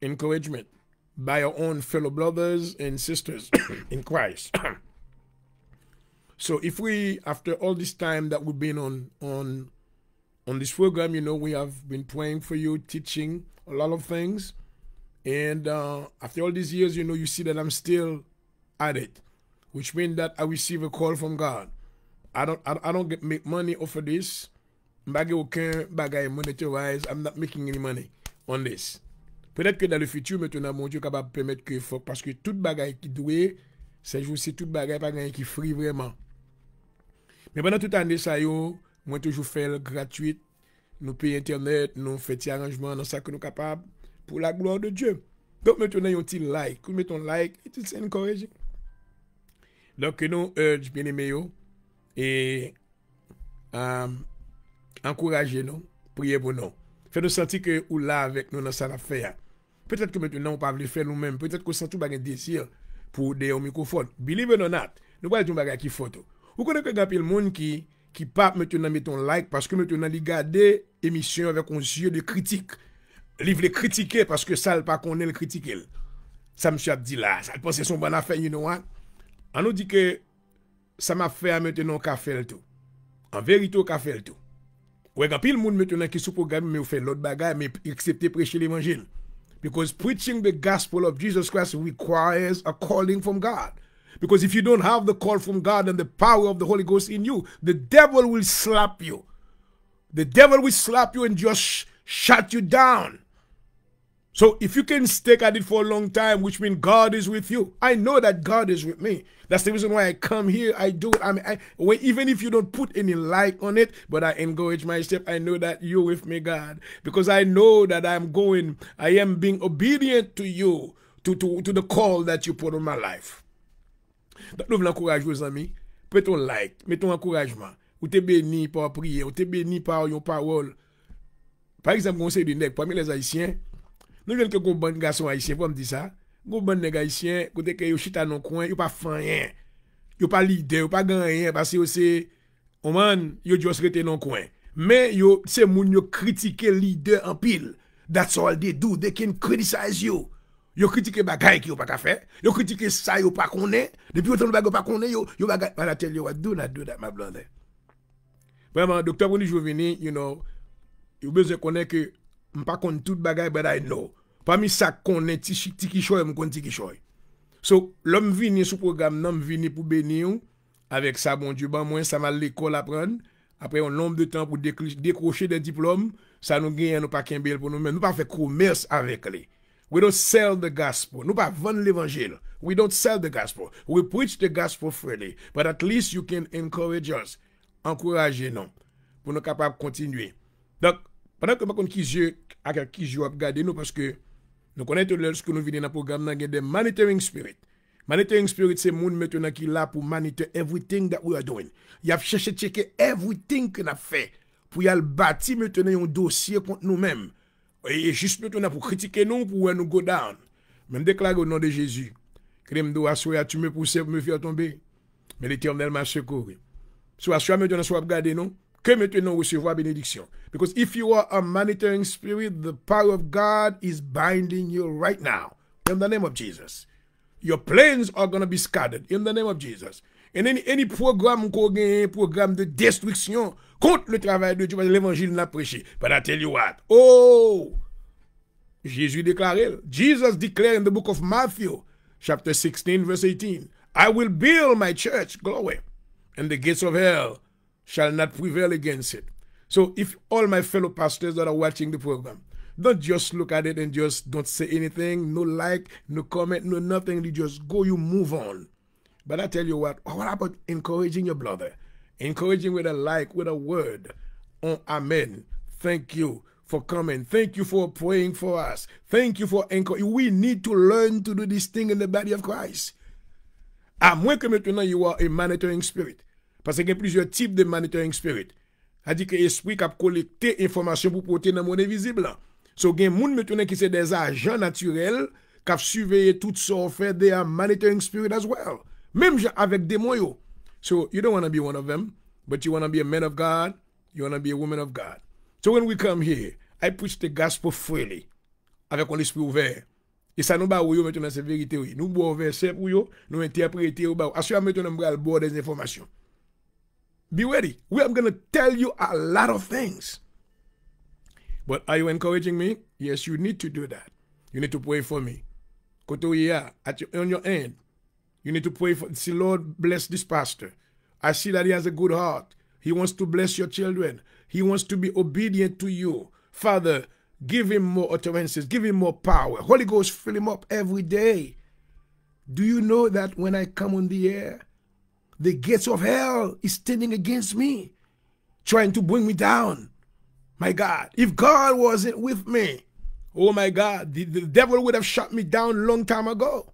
encouragement by our own fellow brothers and sisters in Christ. So if we, after all this time that we've been on this program, you know, we have been praying for you, teaching a lot of things. And after all these years, you know, you see that I'm still at it, which means that I receive a call from God. I don't get make money off of this. Bagay monetarize. I'm not making any money on this. Peut-être que dans le futur, maintenant, mon Dieu est capable de permettre que faut, parce que toute bagay qui doit, c'est juste toute bagay pas gagner qui free vraiment. Mais pendant toute année, ça yo, moi toujours faire gratuit, nous payer internet, nous faire des arrangements dans ça que nous capables pour la gloire de Dieu. Donc maintenant, un petit like, vous mettez un like, it's encouraging. Donc nous urge bien aimé yo et encourager nous, prier pour nous. Faites-nous sentir que ou là avec nous dans ça l'affaire. Peut-être que maintenant on ne peut pas le faire nous-mêmes, peut-être que sent tout un désir pour des microphones. Believe it or not, nous pas dire bagage qui photo. Vous connaissez que il y a monde qui pas maintenant mettons like parce que maintenant il regarde émission avec un yeux de critique. Il veut critiquer parce que ça le pas connaît le critiquer. Ça monsieur a dit là, ça pense son bonne affaire, you know what? On nous dit que ça m'a fait maintenant qu'a fait le tout. En vérité qu'a fait le tout. Ouais, quand pile monde maintenant qui sous programme mais fait l'autre bagaille mais accepter prêcher l'évangile. Because preaching the gospel of Jesus Christ requires a calling from God. Because if you don't have the call from God and the power of the Holy Ghost in you, the devil will slap you. The devil will slap you and just shut you down. So if you can stick at it for a long time, which means God is with you, I know that God is with me. That's the reason why I come here. I do it. Even if you don't put any like on it, but I encourage myself, I know that you're with me, God. Because I know that I am being obedient to you, to the call that you put on my life. Donc nous l'encourageons, les amis. Mettons like, mettons encouragement. Ou t'es béni par prière, ou t'es béni par une parole. Par exemple, conseil du nègre, parmi les Haïtiens, nous venons que un bon garçon haïtien, pour me dire ça. Un bon nègre haïtien, côté que yo chita dans coin, yo pas fan rien. Yo pas leader, yo pas grand rien parce que c'est man, yo juste rete dans coin. Mais yo c'est moun yo critiquer leader en pile. That's all they do. They can criticize you. Yo critiquer bagay ki yo pas ka faire. Yo critiquer ça yo pas connaît. Depuis autant bagay pas connaît yo bagay pas la tell you what do not do that my brother. Vraiment docteur Boni Jovini, you know, yo besoin connaître que m'pas connait tout bagay but I know. Parmi ça connait ti choy m'konn ti choy. So l'homme vini sous programme nan vini pour bénir avec ça bon Dieu ban moi ça m'a l'école apprendre. Après un nombre de temps pour décrocher des diplômes, ça nous gagne nous pas kembel pour nous même nous pas faire commerce avec les. We don't sell the gospel. Nous pas vendre l'évangile. We don't sell the gospel. We preach the gospel freely. But at least you can encourage us. Encourager nous pour nous capables de continuer. Donc, pendant que nous qui joue à regarder nous parce que nous connaissons tout ce que nous venons dans le programme, nous avons des monitoring spirit. Monitoring spirit, c'est monde maintenant qui est là pour monitor everything that we are doing. Il a cherché à checker everything que nous avons fait pour y aller bâtir maintenant un dossier contre nous-mêmes. Et juste maintenant pour critiquer nous, pour nous go down. Même déclarer au nom de Jésus. Que me dois assurer, tu me pousses pour me faire tomber. Mais l'Éternel m'a secouru. Soit assurer maintenant, soit regarder nous. Que maintenant recevoir bénédiction. Because if you are a monitoring spirit, the power of God is binding you right now. In the name of Jesus. Your plans are going to be scattered. In the name of Jesus. And any programme de destruction contre le travail de Dieu, l'évangile n'a prêché. But I tell you what. Oh! Jésus déclarait. Jesus declared in the book of Matthew, chapter 16, verse 18. I will build my church, glory, and the gates of hell shall not prevail against it. So if all my fellow pastors that are watching the program, don't just look at it and just don't say anything, no like, no comment, no nothing, you just go, you move on. But I tell you what about encouraging your brother? Encouraging with a like, with a word. Oh, amen. Thank you for coming. Thank you for praying for us. Thank you for encouraging. We need to learn to do this thing in the body of Christ. À moins que maintenant you are a monitoring spirit. Parce qu'il y a plusieurs types de monitoring spirit. C'est-à-dire que l'esprit qui a collecté information pour porter dans le monde invisible. So, il y a des gens maintenant qui sont des agents naturels qui ont surveillé tout ça en fait. They are monitoring spirit as well. Même avec des moyens. So, you don't want to be one of them, but you want to be a man of God. You want to be a woman of God. So, when we come here, I preach the gospel freely. Avec un esprit ouvert. Et ça nous bat ou maintenant c'est vérité. Nous bois verset pour yo, nous interpréter ou ba. Assurément maintenant nous bral boire des informations. Be ready. I'm going to tell you a lot of things. But are you encouraging me? Yes, you need to do that. You need to pray for me. On your end. You need to pray for, say, Lord, bless this pastor. I see that he has a good heart. He wants to bless your children. He wants to be obedient to you. Father, give him more utterances. Give him more power. Holy Ghost, fill him up every day. Do you know that when I come on the air, the gates of hell is standing against me, trying to bring me down? My God, if God wasn't with me, oh my God, the devil would have shot me down a long time ago.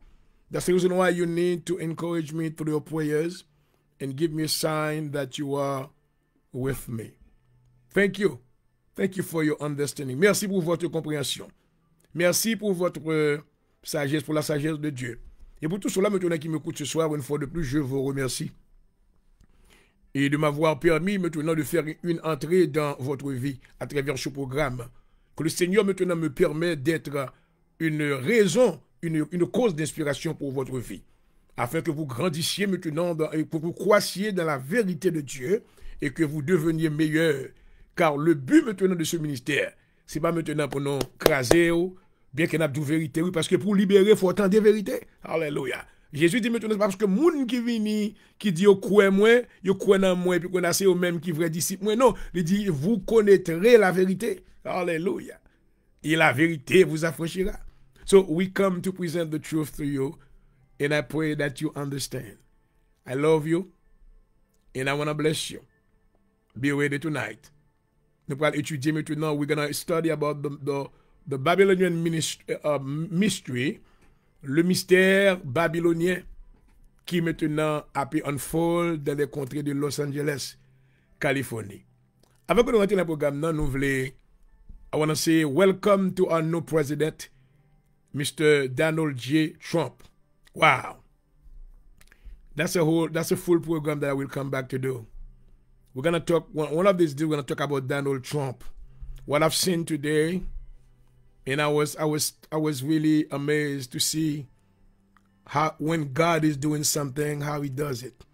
That's the reason why you need to encourage me through your prayers and give me a sign that you are with me. Thank you. Thank you for your understanding. Merci pour votre compréhension. Merci pour votre sagesse, pour la sagesse de Dieu. Et pour tout cela, maintenant qui m'écoute ce soir, une fois de plus, je vous remercie. Et de m'avoir permis maintenant de faire une entrée dans votre vie à travers ce programme. Que le Seigneur maintenant me permet d'être une raison, une cause d'inspiration pour votre vie. Afin que vous grandissiez maintenant, que vous croissiez dans la vérité de Dieu et que vous deveniez meilleur. Car le but maintenant de ce ministère, c'est pas maintenant pour nous craser, bien qu'il y ait de vérité, parce que pour libérer, il faut entendre des vérités. Alléluia. Jésus dit maintenant, c'est pas parce que moun qui vini, qui dit, yo croit moi, yo croit dans moi, et puis qu'on a c'est eux même qui vrai disciple moi. Non, il dit, vous connaîtrez la vérité. Alléluia. Et la vérité vous affranchira. So we come to present the truth to you, and I pray that you understand. I love you, and I want to bless you. Be ready tonight. Nous allons étudier maintenant. We're going to study about the Babylonian mystery, le mystère babylonien qui maintenant a pu unfold dans les contrées de Los Angeles, Californie. Avant que nous rentrions dans le programme, nous voulons, I want to say welcome to our new president, Mr. Donald J. Trump. Wow. That's a full program that I will come back to do. We're going to talk, one of these days, we're going to talk about Donald Trump. What I've seen today, and I was really amazed to see how, when God is doing something, how he does it.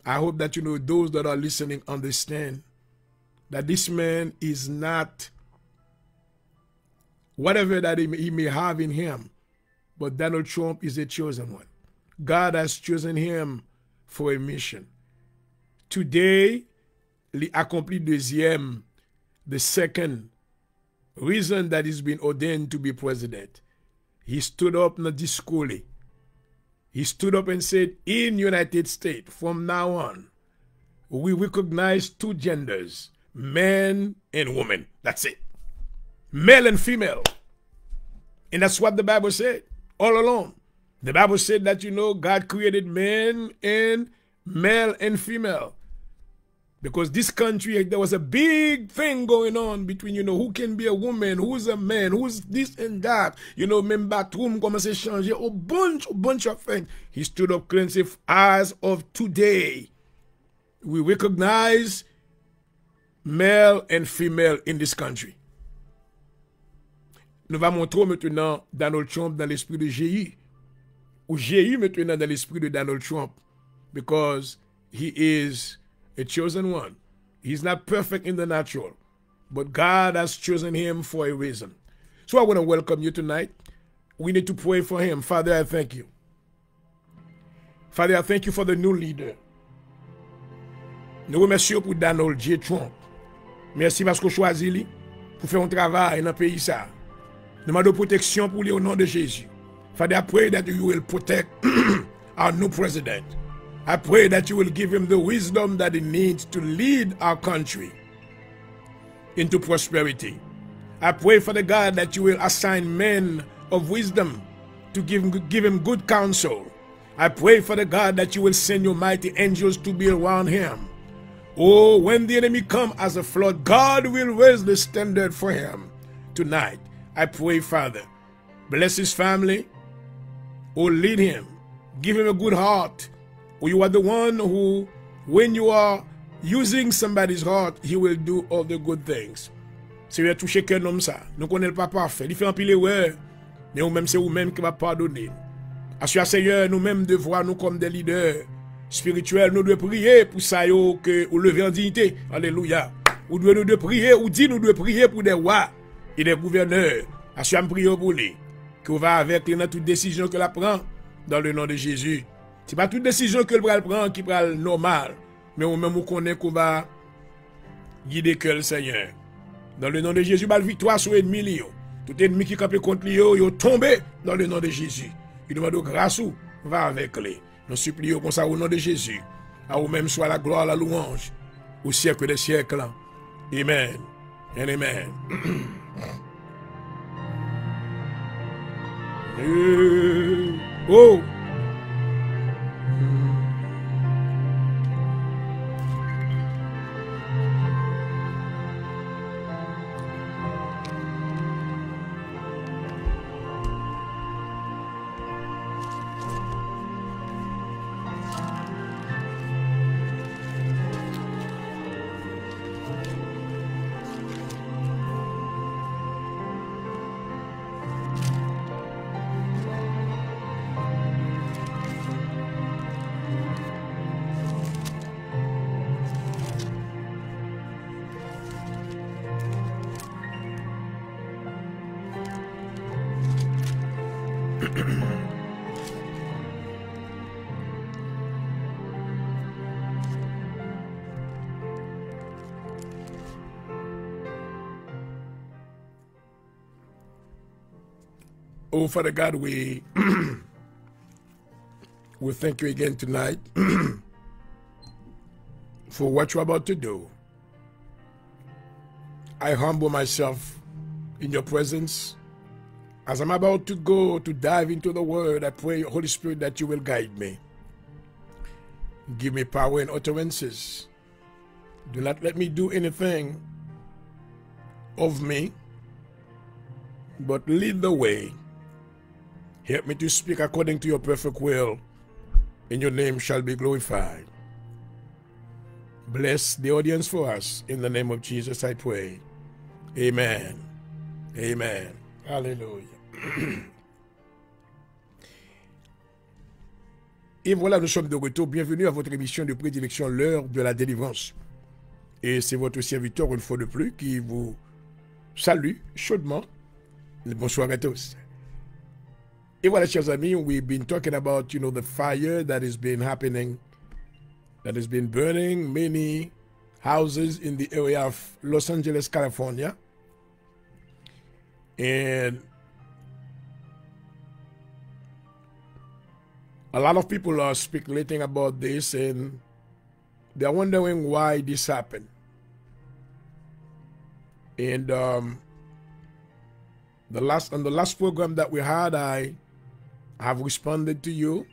I hope that, you know, those that are listening understand that this man is not whatever that he may have in him, but Donald Trump is a chosen one. God has chosen him for a mission. Today, il accomplit the second reason that he's been ordained to be president. He stood up in the discourse. He stood up and said, in United States, from now on, we recognize two genders, man and woman. That's it. Male and female. And that's what the Bible said all along. The Bible said that, you know, God created man and male and female. Because this country, there was a big thing going on between, you know, who can be a woman, who's a man, who's this and that. You know, même bathroom commence à changer, a bunch of things. He stood up clean and said, as of today, we recognize male and female in this country. Nous allons montrer maintenant Donald Trump dans l'esprit de Jéhu. Ou Jéhu maintenant dans l'esprit de Donald Trump. Because he is a chosen one. He's not perfect in the natural, but God has chosen him for a reason. So I want to welcome you tonight. We need to pray for him. Father, I thank you. Father, I thank you for the new leader. Nous remercions pour Donald J. Trump. Merci parce que vous choisi lui pour faire un travail dans le pays. Nous demandons protection pour lui au nom de Jésus. Father, I pray that you will protect our new president. I pray that you will give him the wisdom that he needs to lead our country into prosperity. I pray, Father God, that you will assign men of wisdom to give him good counsel. I pray, Father God, that you will send your mighty angels to be around him. Oh, when the enemy comes as a flood, God will raise the standard for him tonight. I pray, Father, bless his family. Oh, lead him. Give him a good heart. You are the one who, when you are using somebody's heart, he will do all the good things. Si vous touchez qu'un homme ça, nous connaissons pas parfait. Il fait un pile erreur, mais ou même c'est vous-même qui va pardonner. Assure Seigneur, nous-mêmes devons nous comme des leaders, spirituel, nous devons prier pour ça, que ou lever en dignité. Alléluia. Nous devons prier, ou dit nous devons prier pour des rois et des gouverneurs. Parce que nous prions pour lui. Que va avec lui dans toute décision que la prend dans le nom de Jésus. Ce n'est pas toute décision que le prend qui prend normal. Mais on même connaît qu'on va guider que le Seigneur. Dans le nom de Jésus, la victoire sur l'ennemi. Tout ennemi qui campait contre lui, il est tombé dans le nom de Jésus. Il demande grâce ou va avec lui. Nous supplions comme ça au nom de Jésus. À vous-même soit la gloire, la louange, au siècle des siècles. Amen. Et amen. Oh! Oh, Father God, we thank you again tonight for what you're about to do. I humble myself in your presence. As I'm about to go to dive into the word, I pray, Holy Spirit, that you will guide me. Give me power and utterances. Do not let me do anything of me, but lead the way. Help me to speak according to your perfect will, and your name shall be glorified. Bless the audience for us. In the name of Jesus, I pray. Amen. Amen. Hallelujah. Et voilà, nous sommes de retour. Bienvenue à votre émission de prédilection, l'heure de la délivrance. Et c'est votre serviteur, une fois de plus, qui vous salue chaudement. Bonsoir à tous. Et voilà, chers amis, we've been talking about, the fire that has been happening, that has been burning many houses in the area of Los Angeles, California. And a lot of people are speculating about this, and they're wondering why this happened. And on the last program that we had, I have responded to you.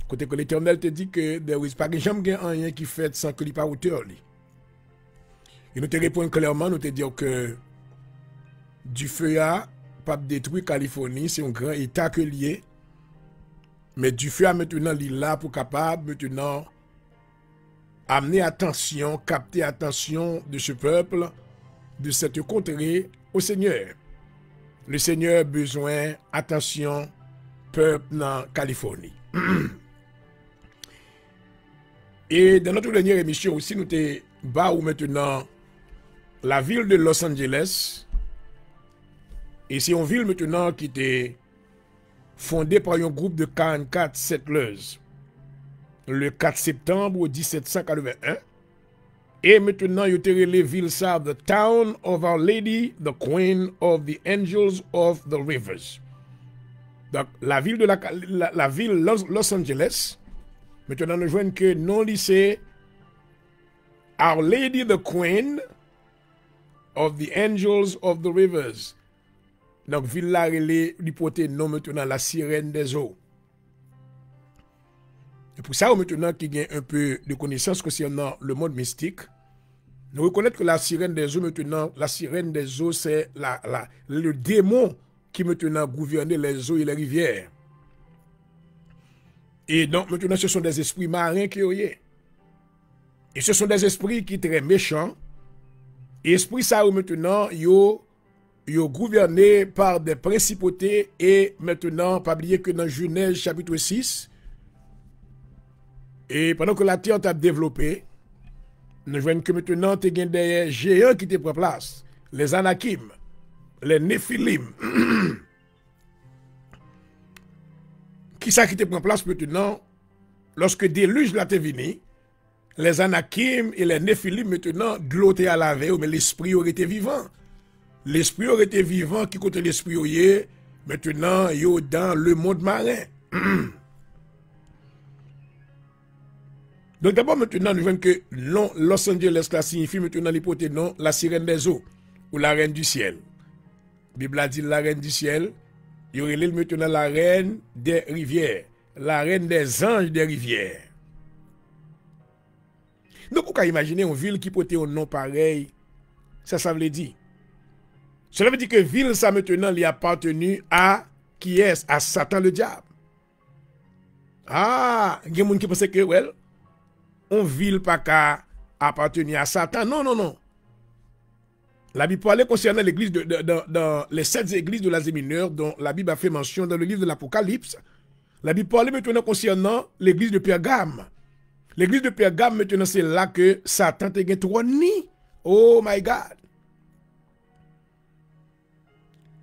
Côté que l'Éternel te dit que there is pas jamais rien qui fait sans que il pas hauteur li. Et nous te répondons clairement, nous te dire que du feu a pas détruit Californie, c'est un grand état que lié. Mais du feu a maintenant il là pour capable maintenant amener attention, capter attention de ce peuple, de cette contrée au Seigneur. Le Seigneur a besoin attention peuple dans Californie. Et dans notre dernière émission aussi, nous te bas où maintenant la ville de Los Angeles. Et c'est une ville maintenant qui était fondée par un groupe de 44 settlers le 4 septembre 1781. Et maintenant, il y a les villes ça, the town of Our Lady, the Queen of the Angels of the Rivers. Donc, la ville de la ville Los Angeles, maintenant, nous voyons que non lycée Our Lady, the Queen of the Angels of the Rivers. Donc, ville là, elle est l'hypothèse non maintenant la sirène des eaux. Et pour ça, maintenant, qu'il y a un peu de connaissances concernant le monde mystique, nous reconnaissons que la sirène des eaux, maintenant, la sirène des eaux, c'est le démon qui maintenant gouverne les eaux et les rivières. Et donc, maintenant, ce sont des esprits marins qui ont eu. Et ce sont des esprits qui sont très méchants. Et esprits, ça, maintenant, ils sont gouvernés par des principautés. Et maintenant, pas oublier que dans Genèse chapitre 6, Et pendant que la terre t'a développé, nous voyons que maintenant, tu as des géants qui te prennent place. Les Anakim, les Néphilim. Qui ça qui te prend place maintenant? Lorsque déluge là t'est venu, les Anakim et les Néphilim maintenant, de l'eau à laver, mais l'esprit aurait été vivant. L'esprit aurait été vivant, qui côté l'esprit aurait, maintenant, yo dans le monde marin. Donc d'abord maintenant, nous voyons que non, Los Angeles là signifie maintenant l'hypothèse non, la sirène des eaux, ou la reine du ciel. La Bible a dit la reine du ciel, il y aurait maintenant la reine des rivières, la reine des anges des rivières. Donc vous pouvez imaginer une ville qui portait un nom pareil, ça veut dire. Cela veut dire que ville, ça maintenant, lui appartenu à qui est? À Satan le diable. Ah, il y a des gens qui pensent que, well, on ville pas qu'à appartenir à Satan. Non, non, non. La Bible parlait concernant l'église dans les 7 églises de l'Asie mineure dont la Bible a fait mention dans le livre de l'Apocalypse. La Bible parlait maintenant concernant l'église de Pergame. L'église de Pergame, maintenant, c'est là que Satan te trôné. Oh my God.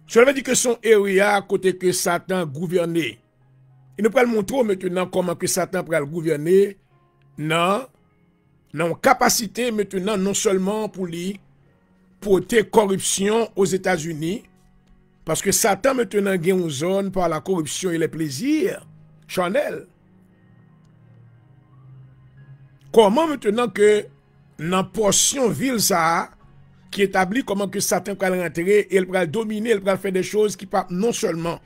Cela veut dire que son area, côté que Satan gouvernait. Il ne peut pas le montrer maintenant comment que Satan peut le gouverner. Non. Non, capacité maintenant, non seulement pour lui porter corruption aux États-Unis, parce que Satan maintenant gagne une zone par la corruption et les plaisirs charnels. Comment maintenant que dans portion ville ça qui établit comment que Satan peut rentrer et il peut dominer, il peut faire des choses qui peuvent non seulement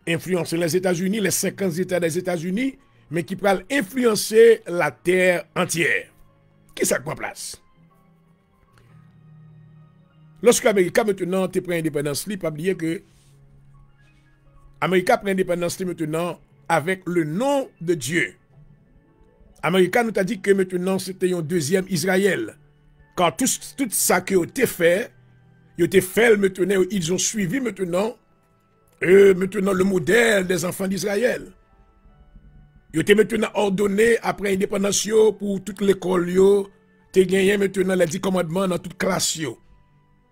influencer les États-Unis, les 50 États des États-Unis, mais qui peuvent influencer la terre entière. Qui ça prend place? Lorsque l'Amérique maintenant te prend indépendance, il ne faut pas oublier que l'Amérique prend indépendance maintenant avec le nom de Dieu. L'Amérique nous a dit que maintenant c'était un deuxième Israël. Car tout ça que tu fait, maintenant, ils ont suivi maintenant, maintenant le modèle des enfants d'Israël. Ils ont maintenant ordonné après l'indépendance pour toute l'école, tu gagné maintenant les 10 commandements dans toute classe,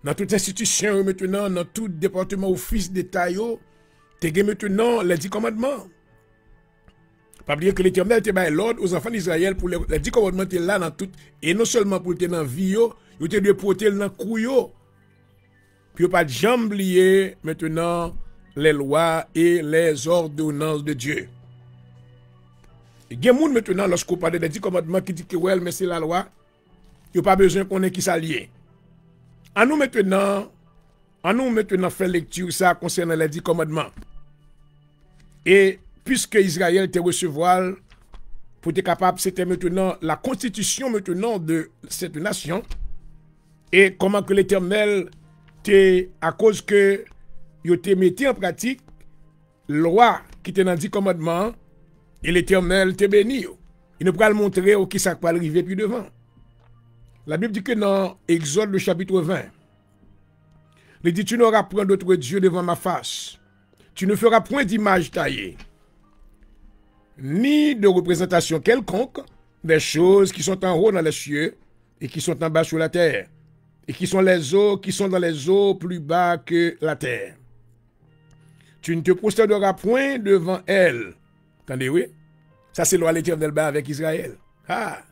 dans toute institution, maintenant, dans tout département office d'État, tu gagné maintenant les 10 commandements. Pas oublier que l'Éternel te baille l'ordre aux enfants d'Israël pour les 10 commandements là dans tout, et non seulement pour te dans vie, ils te doivent porter dans couille. Puis pas jamais oublier maintenant les lois et les ordonnances de Dieu. Il y a des gens maintenant, lorsqu'on parle des 10 commandements qui disent que ouais, mais c'est la loi, il n'y a pas besoin qu'on ait qui s'allie. À nous maintenant faire lecture ça concernant les 10 commandements. Et puisque Israël te recevoir pour être capable, c'était maintenant la constitution maintenant de cette nation. Et comment que l'Éternel à cause que il te mis en pratique loi qui te dans 10 commandements et l'Éternel te béni. Il ne peut pas le montrer au qui ça peut arriver plus devant. La Bible dit que dans Exode le chapitre 20, il dit tu n'auras point d'autre Dieu devant ma face. Tu ne feras point d'image taillée, ni de représentation quelconque des choses qui sont en haut dans les cieux et qui sont en bas sur la terre, et qui sont les eaux, qui sont dans les eaux plus bas que la terre. Tu ne te prosterneras point devant elle. Attendez, oui? Ça, c'est loi l'Éternel avec Israël. Ah!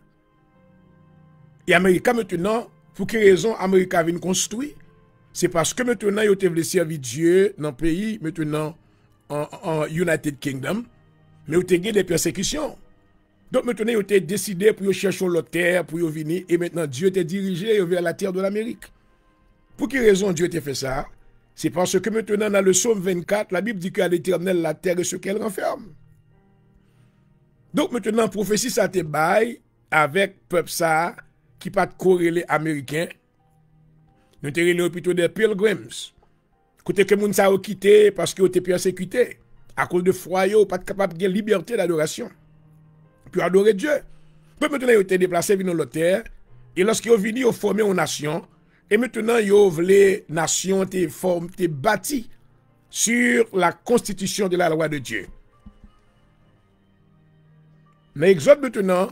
Et Amérique maintenant, pour quelle raison Amérique vient construire? C'est parce que maintenant, ils ont servir Dieu dans le pays, maintenant, en United Kingdom, mais ils ont des persécutions. Donc maintenant, ils ont décidé pour chercher l'autre terre, pour venir, et maintenant, Dieu t'a dirigé vers la terre de l'Amérique. Pour quelle raison Dieu t'a fait ça? C'est parce que maintenant, dans le psaume 24, la Bible dit qu'à l'Éternel, la terre est ce qu'elle renferme. Donc maintenant, prophétie, ça te baille avec peuple ça, qui pas de corrélé américain. Nous te plutôt des pilgrims. Côté que moun sa quitté parce que été persécuté. À cause de foyer, pas capable de liberté d'adoration. Puis adorer Dieu. Puis maintenant, ils ont été déplacés vers l'autre terre. Et lorsqu'ils ont venu, ils ont formé une nation. Et maintenant, ils ont voulu nation te bâtie sur la constitution de la loi de Dieu. Mais Exode maintenant,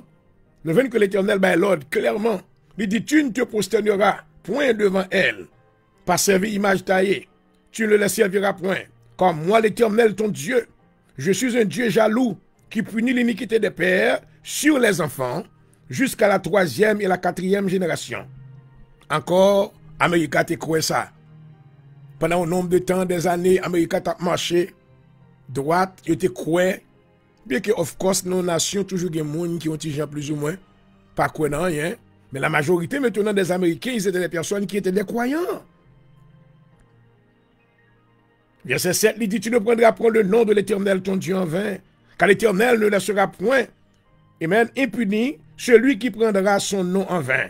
nous venons que l'Éternel bat l'ordre clairement. Il dit, tu ne te prosterneras point devant elle, pas servir image taillée. Tu ne la serviras point. Comme moi, l'Éternel, ton Dieu, je suis un Dieu jaloux qui punit l'iniquité des pères sur les enfants jusqu'à la 3e et la 4e génération. Encore, Amérique a cru ça. Pendant un nombre de temps, des années, Amérique a marché droite, il était cru. Bien que, of course, nos nations, toujours des gens qui ont des gens plus ou moins, pas croyants, rien. Mais la majorité maintenant des Américains, ils étaient des personnes qui étaient des croyants. Verset 7, il dit, tu ne prendras point le nom de l'Éternel ton Dieu en vain, car l'Éternel ne laissera point, et même impuni, celui qui prendra son nom en vain.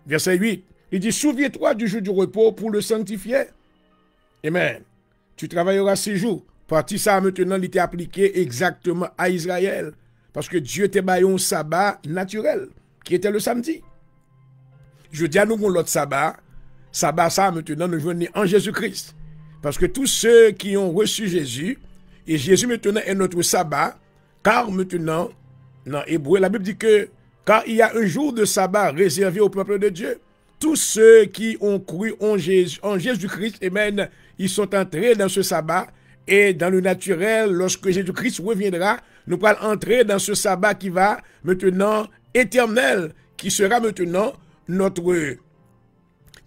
Verset 8, il dit, souviens-toi du jour du repos pour le sanctifier. Amen. Tu travailleras 6 jours. Parti ça maintenant, il était appliqué exactement à Israël. Parce que Dieu t'a baillé un sabbat naturel, qui était le samedi. Je dis à nous l'autre sabbat ça maintenant nous venons en Jésus-Christ. Parce que tous ceux qui ont reçu Jésus, et Jésus maintenant est notre sabbat, car maintenant, dans Hébreu, la Bible dit que, car il y a un jour de sabbat réservé au peuple de Dieu, tous ceux qui ont cru en Jésus-Christ, amen, ils sont entrés dans ce sabbat, et dans le naturel, lorsque Jésus-Christ reviendra, nous allons entrer dans ce sabbat qui va maintenant éternel, qui sera maintenant notre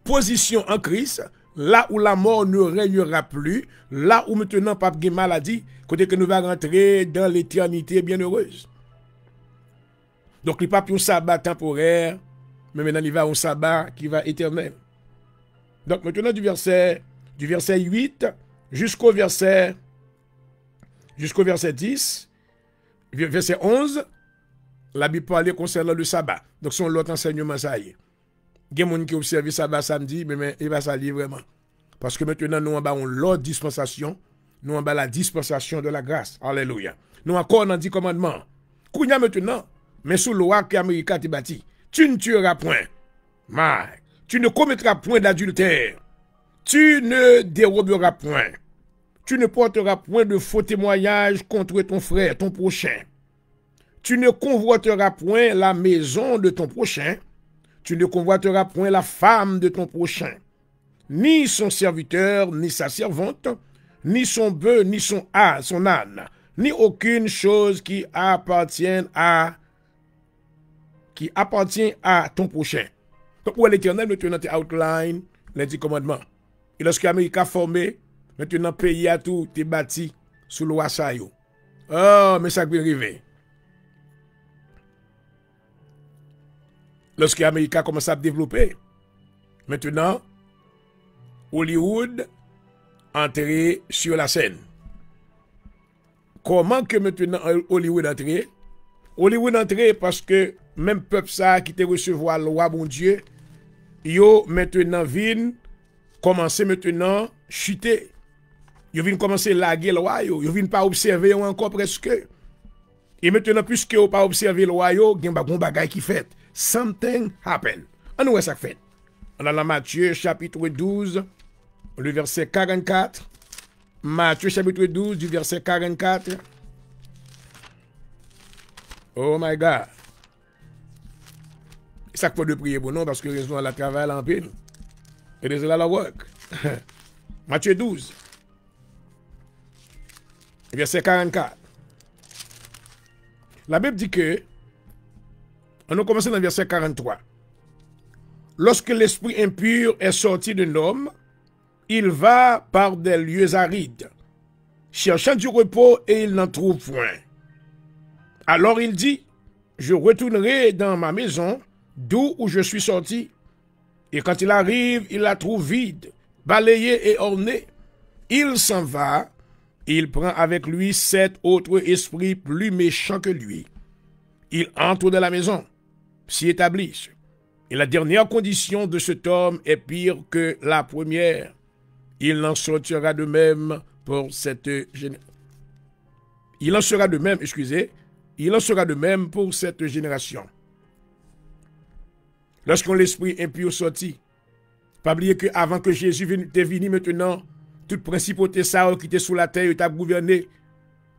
position en Christ, là où la mort ne régnera plus, là où maintenant pas de maladie, côté que nous allons rentrer dans l'éternité bienheureuse. Donc il n'y a pas un sabbat temporaire, mais maintenant il va un sabbat qui va éternel. Donc maintenant du verset 8 jusqu'au verset 10, verset 11, la Bible parle concernant le sabbat. Donc c'est l'autre enseignement ça y est. Il y a des gens qui observent le sabbat samedi, mais il va s'allier vraiment. Parce que maintenant nous avons l'autre dispensation, nous avons la dispensation de la grâce. Alléluia. Nous encore dans 10 commandements. Kounya maintenant, mais sous loi que l'Amérique a bâti, tu ne tueras point. Tu ne commettras point d'adultère. Tu ne déroberas point. Tu ne porteras point de faux témoignages contre ton frère, ton prochain. Tu ne convoiteras point la maison de ton prochain. Tu ne convoiteras point la femme de ton prochain. Ni son serviteur, ni sa servante, ni son bœuf, ni son âne, ni aucune chose qui appartient à ton prochain. Donc, où est l'Éternel, maintenant, tu outline les 10 commandements. Et lorsque l'Amérique a formé, maintenant, pays à tout, tu es bâti sous le wassayo. Oh, mais ça peut arriver. Lorsque l'Amérique a commencé à développer, maintenant, Hollywood entrer sur la scène. Comment que maintenant Hollywood entrer? Hollywood entrer parce que même peuple ça qui te recevoir la loi bon Dieu, yo maintenant vinn commencer maintenant chuter. Yo vinn commencer laguer loi yo vinn pas observer encore presque. Et maintenant puisque yo pas observer loi yo, gen ba gon bagay qui fait. Something happen. On où ça fait? On a la Matthieu chapitre 12 le verset 44. Matthieu chapitre 12 du verset 44. Oh my God. Ça qu'il faut de prier bon non parce que raison à la travail en pile. Et des là la work. Matthieu 12 verset 44. La Bible dit que on a commencé dans le verset 43. Lorsque l'esprit impur est sorti d'un homme, il va par des lieux arides, cherchant du repos et il n'en trouve point. Alors il dit, je retournerai dans ma maison, d'où je suis sorti. Et quand il arrive, il la trouve vide, balayée et ornée. Il s'en va, il prend avec lui 7 autres esprits plus méchants que lui. Il entre dans la maison, s'y établissent. Et la dernière condition de cet homme est pire que la première. Il en sortira de même pour cette génération. Il en sera de même pour cette génération. Lorsqu'on l'esprit impur sorti, pas oublier que avant que Jésus était venu maintenant, toute principauté ça qui était sous la terre, il a gouverné.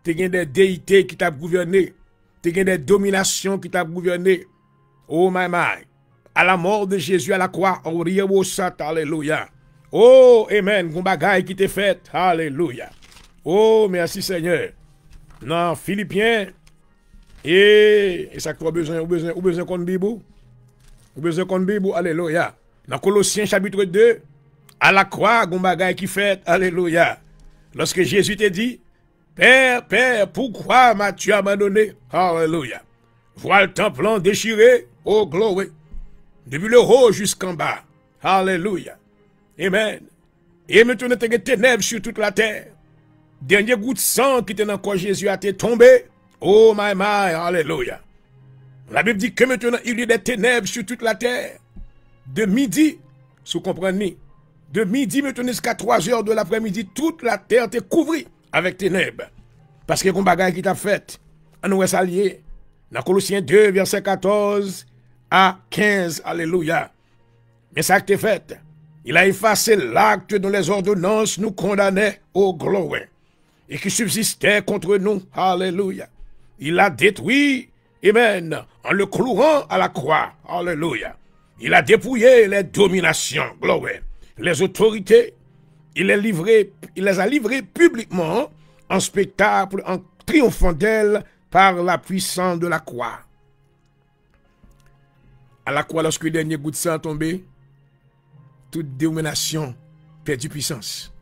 tu as des déités qui t'ont gouverné, tu as des dominations qui t'ont gouverné. Oh my my. À la mort de Jésus à la croix, on rit au sat, alléluia. Oh, amen, gon bagay qui t'est fait, alléluia. Oh, merci Seigneur. Non, Philippiens, et ça que tu as besoin qu'on Bible. Ou besoin qu'on Bible, alléluia. Dans Colossiens chapitre 2, à la croix, gon bagay qui fait, alléluia. Lorsque Jésus t'a dit, Père, Père, pourquoi m'as-tu abandonné? Alléluia. Vois le temple déchiré, oh glory. Depuis le haut jusqu'en bas. Alléluia. Amen. Et maintenant, tu as des ténèbres sur toute la terre. Dernier goût de sang qui était dans le corps de Jésus a été tombé. Oh my my, alléluia. La Bible dit que maintenant, il y a des ténèbres sur toute la terre. De midi, si vous comprenez, de midi maintenant jusqu'à 3 heures de l'après-midi, toute la terre est couverte avec ténèbres. Parce que y a un bagage qui t'a fait. On nous est allié. Dans Colossiens 2, verset 14 à 15, alléluia. Mais ça qui est fait, il a effacé l'acte dont les ordonnances nous condamnaient au glory et qui subsistait contre nous, alléluia. Il a détruit, amen, en le clouant à la croix, alléluia. Il a dépouillé les dominations, glory, les autorités, il les a livrées publiquement en spectacle, en triomphant d'elles par la puissance de la croix. À la croix, lorsque le dernier goût de sang est tombé, toute domination perdit puissance.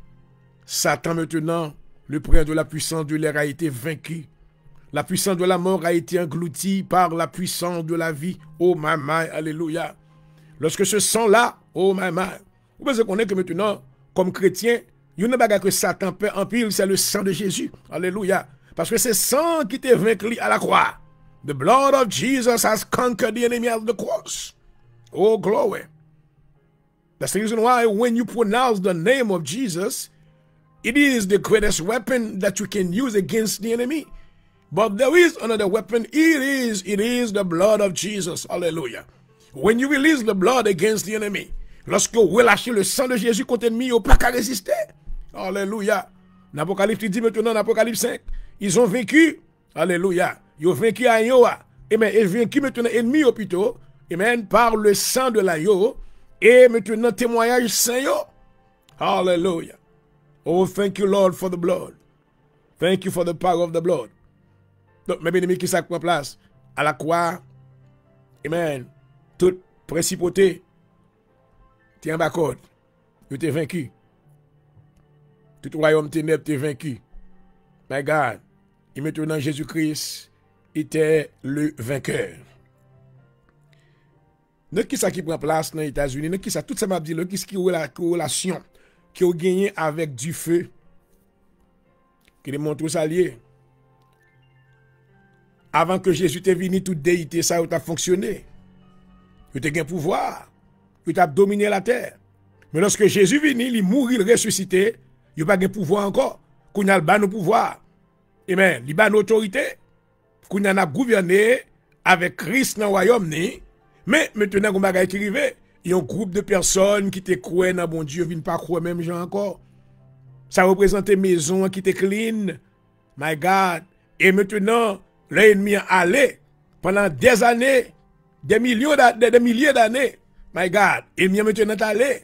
Satan maintenant, le prince de la puissance de l'air, a été vaincu. La puissance de la mort a été engloutie par la puissance de la vie. Oh my my, alléluia. Lorsque ce sang-là, oh my my, vous pensez qu'on est que maintenant, comme chrétien, il y a une bagarre que Satan peut en pile, c'est le sang de Jésus. Alléluia. Parce que c'est le sang qui t'est vaincu à la croix. The blood of Jesus has conquered the enemy at the cross. Oh glory. That's the reason why when you pronounce the name of Jesus, it is the greatest weapon that you can use against the enemy. But there is another weapon. It is the blood of Jesus. Hallelujah. When you release the blood against the enemy, lorsque vous relâchez le sang de Jésus contre l'ennemi, il n'y a pas qu'à résister. Alléluia. L'Apocalypse dit maintenant, dans l'Apocalypse 5, ils ont vaincu. Alléluia. Ils ont vaincu l'agneau. Amen. Ils ont vaincu maintenant l'ennemi au plutôt. Amen. Par le sang de l'agneau. Et maintenant, témoignage saint. Hallelujah. Oh, thank you, Lord, for the blood. Thank you for the power of the blood. Donc, mes bien-aimés qui ça prend place à la croix. Amen. Toute principauté. Tiens, bas-code. Tu t'es vaincu. Tout royaume ténèbres t'es vaincu. My God. Et maintenant, Jésus-Christ était le vainqueur. Nous qui ça qui prend place dans les États-Unis, nous qui ça, tout ça m'a dit, qui est la relation qui a gagné avec du feu, qui démontre ça lié. Avant que Jésus t'ait venu, toute déité, ça a fonctionné. Il a un pouvoir. Il a dominé la terre. Mais lorsque Jésus est venu, il mourit, il ressuscité, il n'a pas de pouvoir encore. Qu'on a le pouvoir. Amen. Il a une autorité. Qu'on a gouverné avec Christ dans le royaume. Mais maintenant, on va arriver. Il y a un groupe de personnes qui te croient dans bon Dieu, viennent pas croire même gens encore. Ça représente une maison qui te clean. My God. Et maintenant, l'ennemi a allé pendant des années, des milliers d'années. My God. L'ennemi maintenant est allé.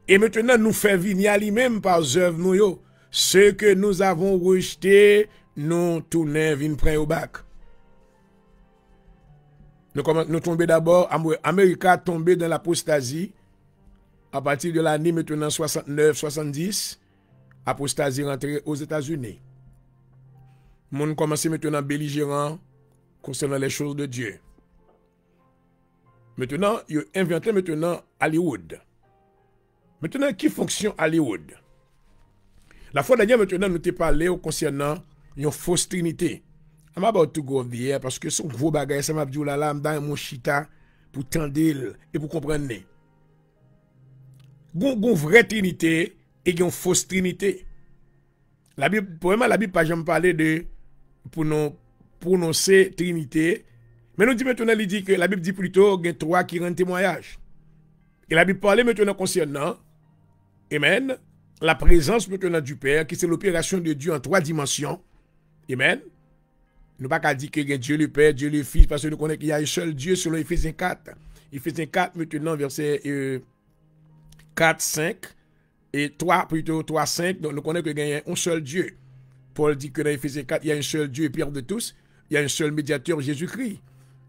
Et maintenant, nous fait venir à lui-même par œuvre nous. Ce que nous avons rejeté, nous tournons, venons prendre au bac. Nous tombons d'abord, Amérique a tombé dans l'apostasie à partir de l'année maintenant 69-70, apostasie rentrée aux États-Unis. Monde commence maintenant belligérant concernant les choses de Dieu. Maintenant, il a inventé maintenant Hollywood. Maintenant, qui fonctionne Hollywood? La fois dernière, maintenant, nous t'ai parlé concernant une fausse trinité. I'm about to go over here parce que son gros bagage, ça m'a dit là, là, dans mon chita pour tendre et pour comprendre. Gon vraie trinité et gon fausse trinité. La Bible, pour moi, la Bible pas jamais parler de pour nous prononcer trinité, mais nous dit maintenant, il dit que la Bible dit plutôt qu'il y a 3 qui rendent témoignage. Et la Bible parle maintenant concernant, amen, la présence maintenant du Père, qui c'est l'opération de Dieu en 3 dimensions. Amen. Nous pas qu'à dire que Dieu le Père, Dieu le Fils, parce que nous connaissons qu'il y a un seul Dieu selon Éphésiens 4. Éphésiens 4, maintenant, verset 4, 5, et 3, plutôt 3, 5. Donc nous connaissons qu'il y a un seul Dieu. Paul dit que dans Éphésiens 4, il y a un seul Dieu, Père de tous. Il y a un seul médiateur, Jésus-Christ.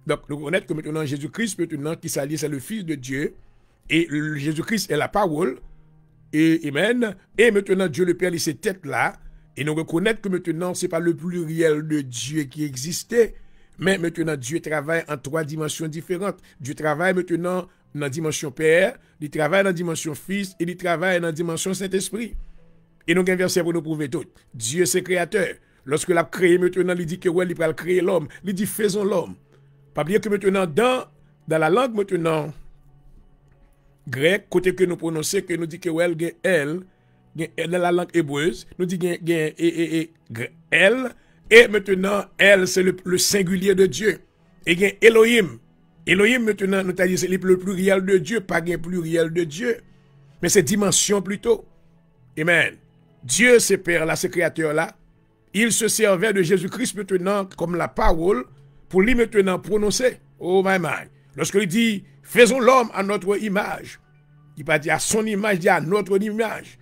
Donc nous connaissons que maintenant Jésus-Christ, maintenant, qui s'allie, c'est le Fils de Dieu. Et Jésus-Christ est la parole. Et Amen. Et maintenant, Dieu le Père, il cette tête-là. Et nous reconnaissons que maintenant, ce n'est pas le pluriel de Dieu qui existait, mais maintenant, Dieu travaille en 3 dimensions différentes. Dieu travaille maintenant dans la dimension Père, il travaille dans la dimension Fils, et il travaille dans la dimension Saint-Esprit. Et nous avons un verset pour nous prouver tout. Dieu, c'est créateur. Lorsque l'a créé maintenant, il dit que ouais, il va créer l'homme. Il dit faisons l'homme. Pas oublier que maintenant, dans la langue maintenant, grec, côté que nous prononçons, que nous dit que ouais, elle, dans la langue hébreuse, nous dit elle, et maintenant, elle, c'est le singulier de Dieu. Et il y a Elohim. Elohim, maintenant, nous dit c'est le pluriel de Dieu, pas un pluriel de Dieu, mais c'est dimension plutôt. Amen. Dieu, c'est Père là, c'est Créateur là. Il se servait de Jésus-Christ maintenant comme la parole pour lui maintenant prononcer. Oh my my. Lorsqu'il dit, faisons l'homme à notre image. Il pas dire à son image, il dit à notre image.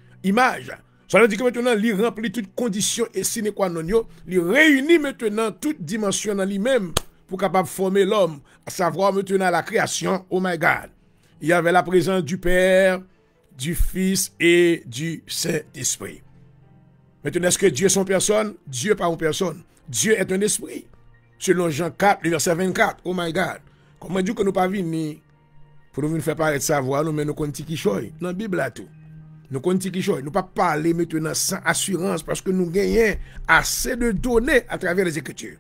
Ça veut dire que maintenant, il remplit toutes conditions et sine qua non, il réunit maintenant toutes dimensions dans lui-même pour capable former l'homme, à savoir maintenant la création. Oh my God. Il y avait la présence du Père, du Fils et du Saint-Esprit. Maintenant, est-ce que Dieu est son personne? Dieu pas une personne. Dieu est un esprit. Selon Jean 4, le verset 24. Oh my God. Comment dire que nous pas venir pour nous faire paraître savoir, nous, mais nous comptons qui choy. Dans la Bible là tout. Nous comptons qui choy. Nous pas parler maintenant sans assurance parce que nous gagnons assez de données à travers les Écritures.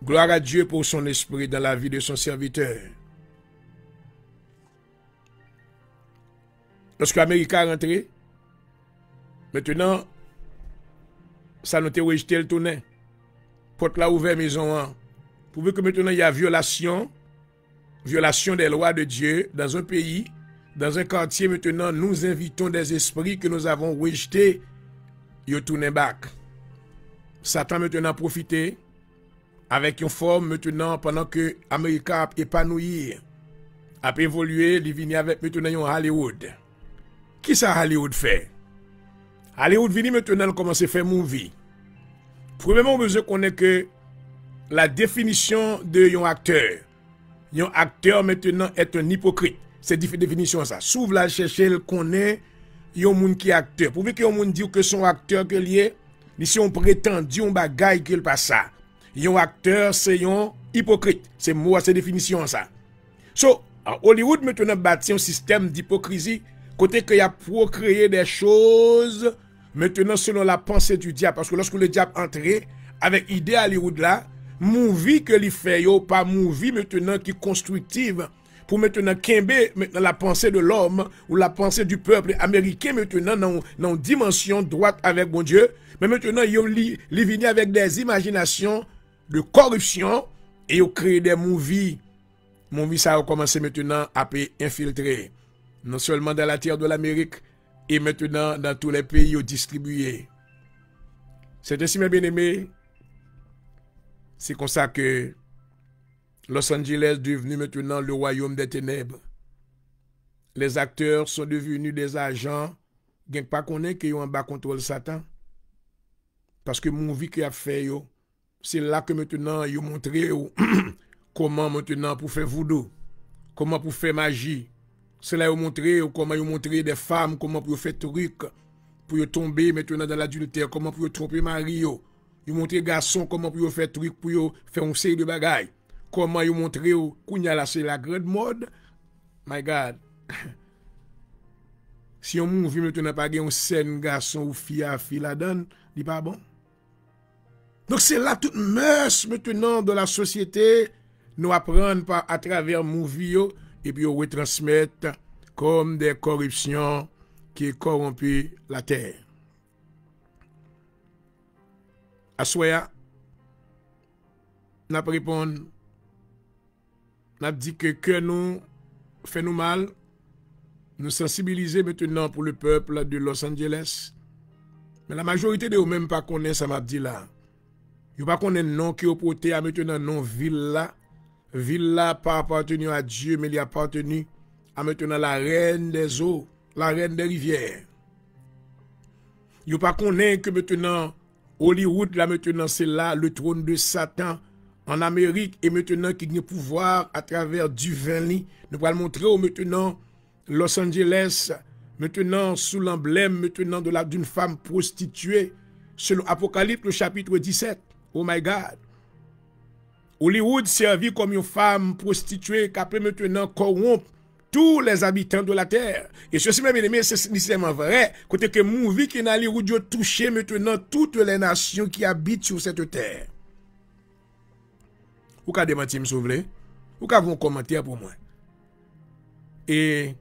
Gloire à Dieu pour son esprit dans la vie de son serviteur. Lorsque l'Amérique a rentré, maintenant, ça nous a rejeté le tournet. Porte là ouvert maison. Pour que maintenant il y a violation des lois de Dieu dans un pays, dans un quartier. Maintenant, nous invitons des esprits que nous avons rejetés. Ils tournent back. Satan maintenant a profité avec une forme maintenant pendant que l'Amérique a épanoui, a évolué, il vient avec maintenant un Hollywood. Qui ça Hollywood fait? Hollywood vient maintenant commencer à faire movie. Premièrement, on besoin qu'on ait que la définition de un acteur. Un acteur maintenant est un hypocrite. C'est définition ça. S'ouvre la chercher, il connaît un monde qui est acteur. Pour que un monde dit que son acteur que lié, si on prétend un bagaille qu'il pas ça. Un acteur c'est un hypocrite. C'est moi c'est définition ça. So, Hollywood maintenant bâti un système d'hypocrisie côté qu'il y a procréé des choses maintenant selon la pensée du diable parce que lorsque le diable entrait avec idée à Hollywood là, movie que il fait yo pas movie maintenant qui constructive pour maintenant kembe maintenant la pensée de l'homme ou la pensée du peuple américain maintenant dans dimension droite avec bon Dieu, mais maintenant il vient avec des imaginations de corruption et il crée des movies. Movies ça a commencé maintenant à infiltrer non seulement dans la terre de l'Amérique et maintenant dans tous les pays distribués. C'est ainsi mes bien-aimés. C'est comme ça que Los Angeles est devenu maintenant le royaume des ténèbres. Les acteurs sont devenus des agents qui ne pas connaître qu'ils ont en bas contrôle Satan. Parce que mon vie qui a fait, c'est là que maintenant ils ont montré comment maintenant pour faire voodoo, comment pour faire magie. C'est là qu'ils ont montré comment ils ont montré des femmes, comment pour faire trucs, pour tomber maintenant dans l'adultère, comment pour tromper Marie. Ils montrent les garçons comment pour faire truc pour faire une série de bagailles. Comment ils montrent Kounya là c'est la grande mode. My God. Si on movie maintenant pas une scène garçon ou fille à fille la donne, dit pas bon. Donc c'est là toute mœurs maintenant de la société nous apprendre à travers movie et puis on retransmettre comme des corruptions qui corrompent la terre. Assoya, n'a pas répondu, n'a dit que nous fait nous mal, nous sensibiliser maintenant pour le peuple de Los Angeles, Mais la majorité de vous même pas connaît ça m'a dit là. Vous pas connaît nom qui opporté à maintenant non ville là. Ville là pas appartenu à Dieu mais il appartenu à maintenant la reine des eaux, la reine des rivières. Vous pas connaît que maintenant Hollywood là maintenant c'est là le trône de Satan en Amérique et maintenant qui a le pouvoir à travers du vin. Nous allons montrer maintenant Los Angeles maintenant sous l'emblème maintenant d'une femme prostituée selon Apocalypse le chapitre 17. Oh my God. Hollywood servit comme une femme prostituée qui peut maintenant corrompre tous les habitants de la terre. Et ceci, mes bien-aimés, c'est nécessairement vrai. Côté que movie qui est dans Hollywood a touché maintenant toutes les nations qui habitent sur cette terre. Vous pouvez démentir, me voulez? Vous pouvez avoir un commentaire pour moi. Et,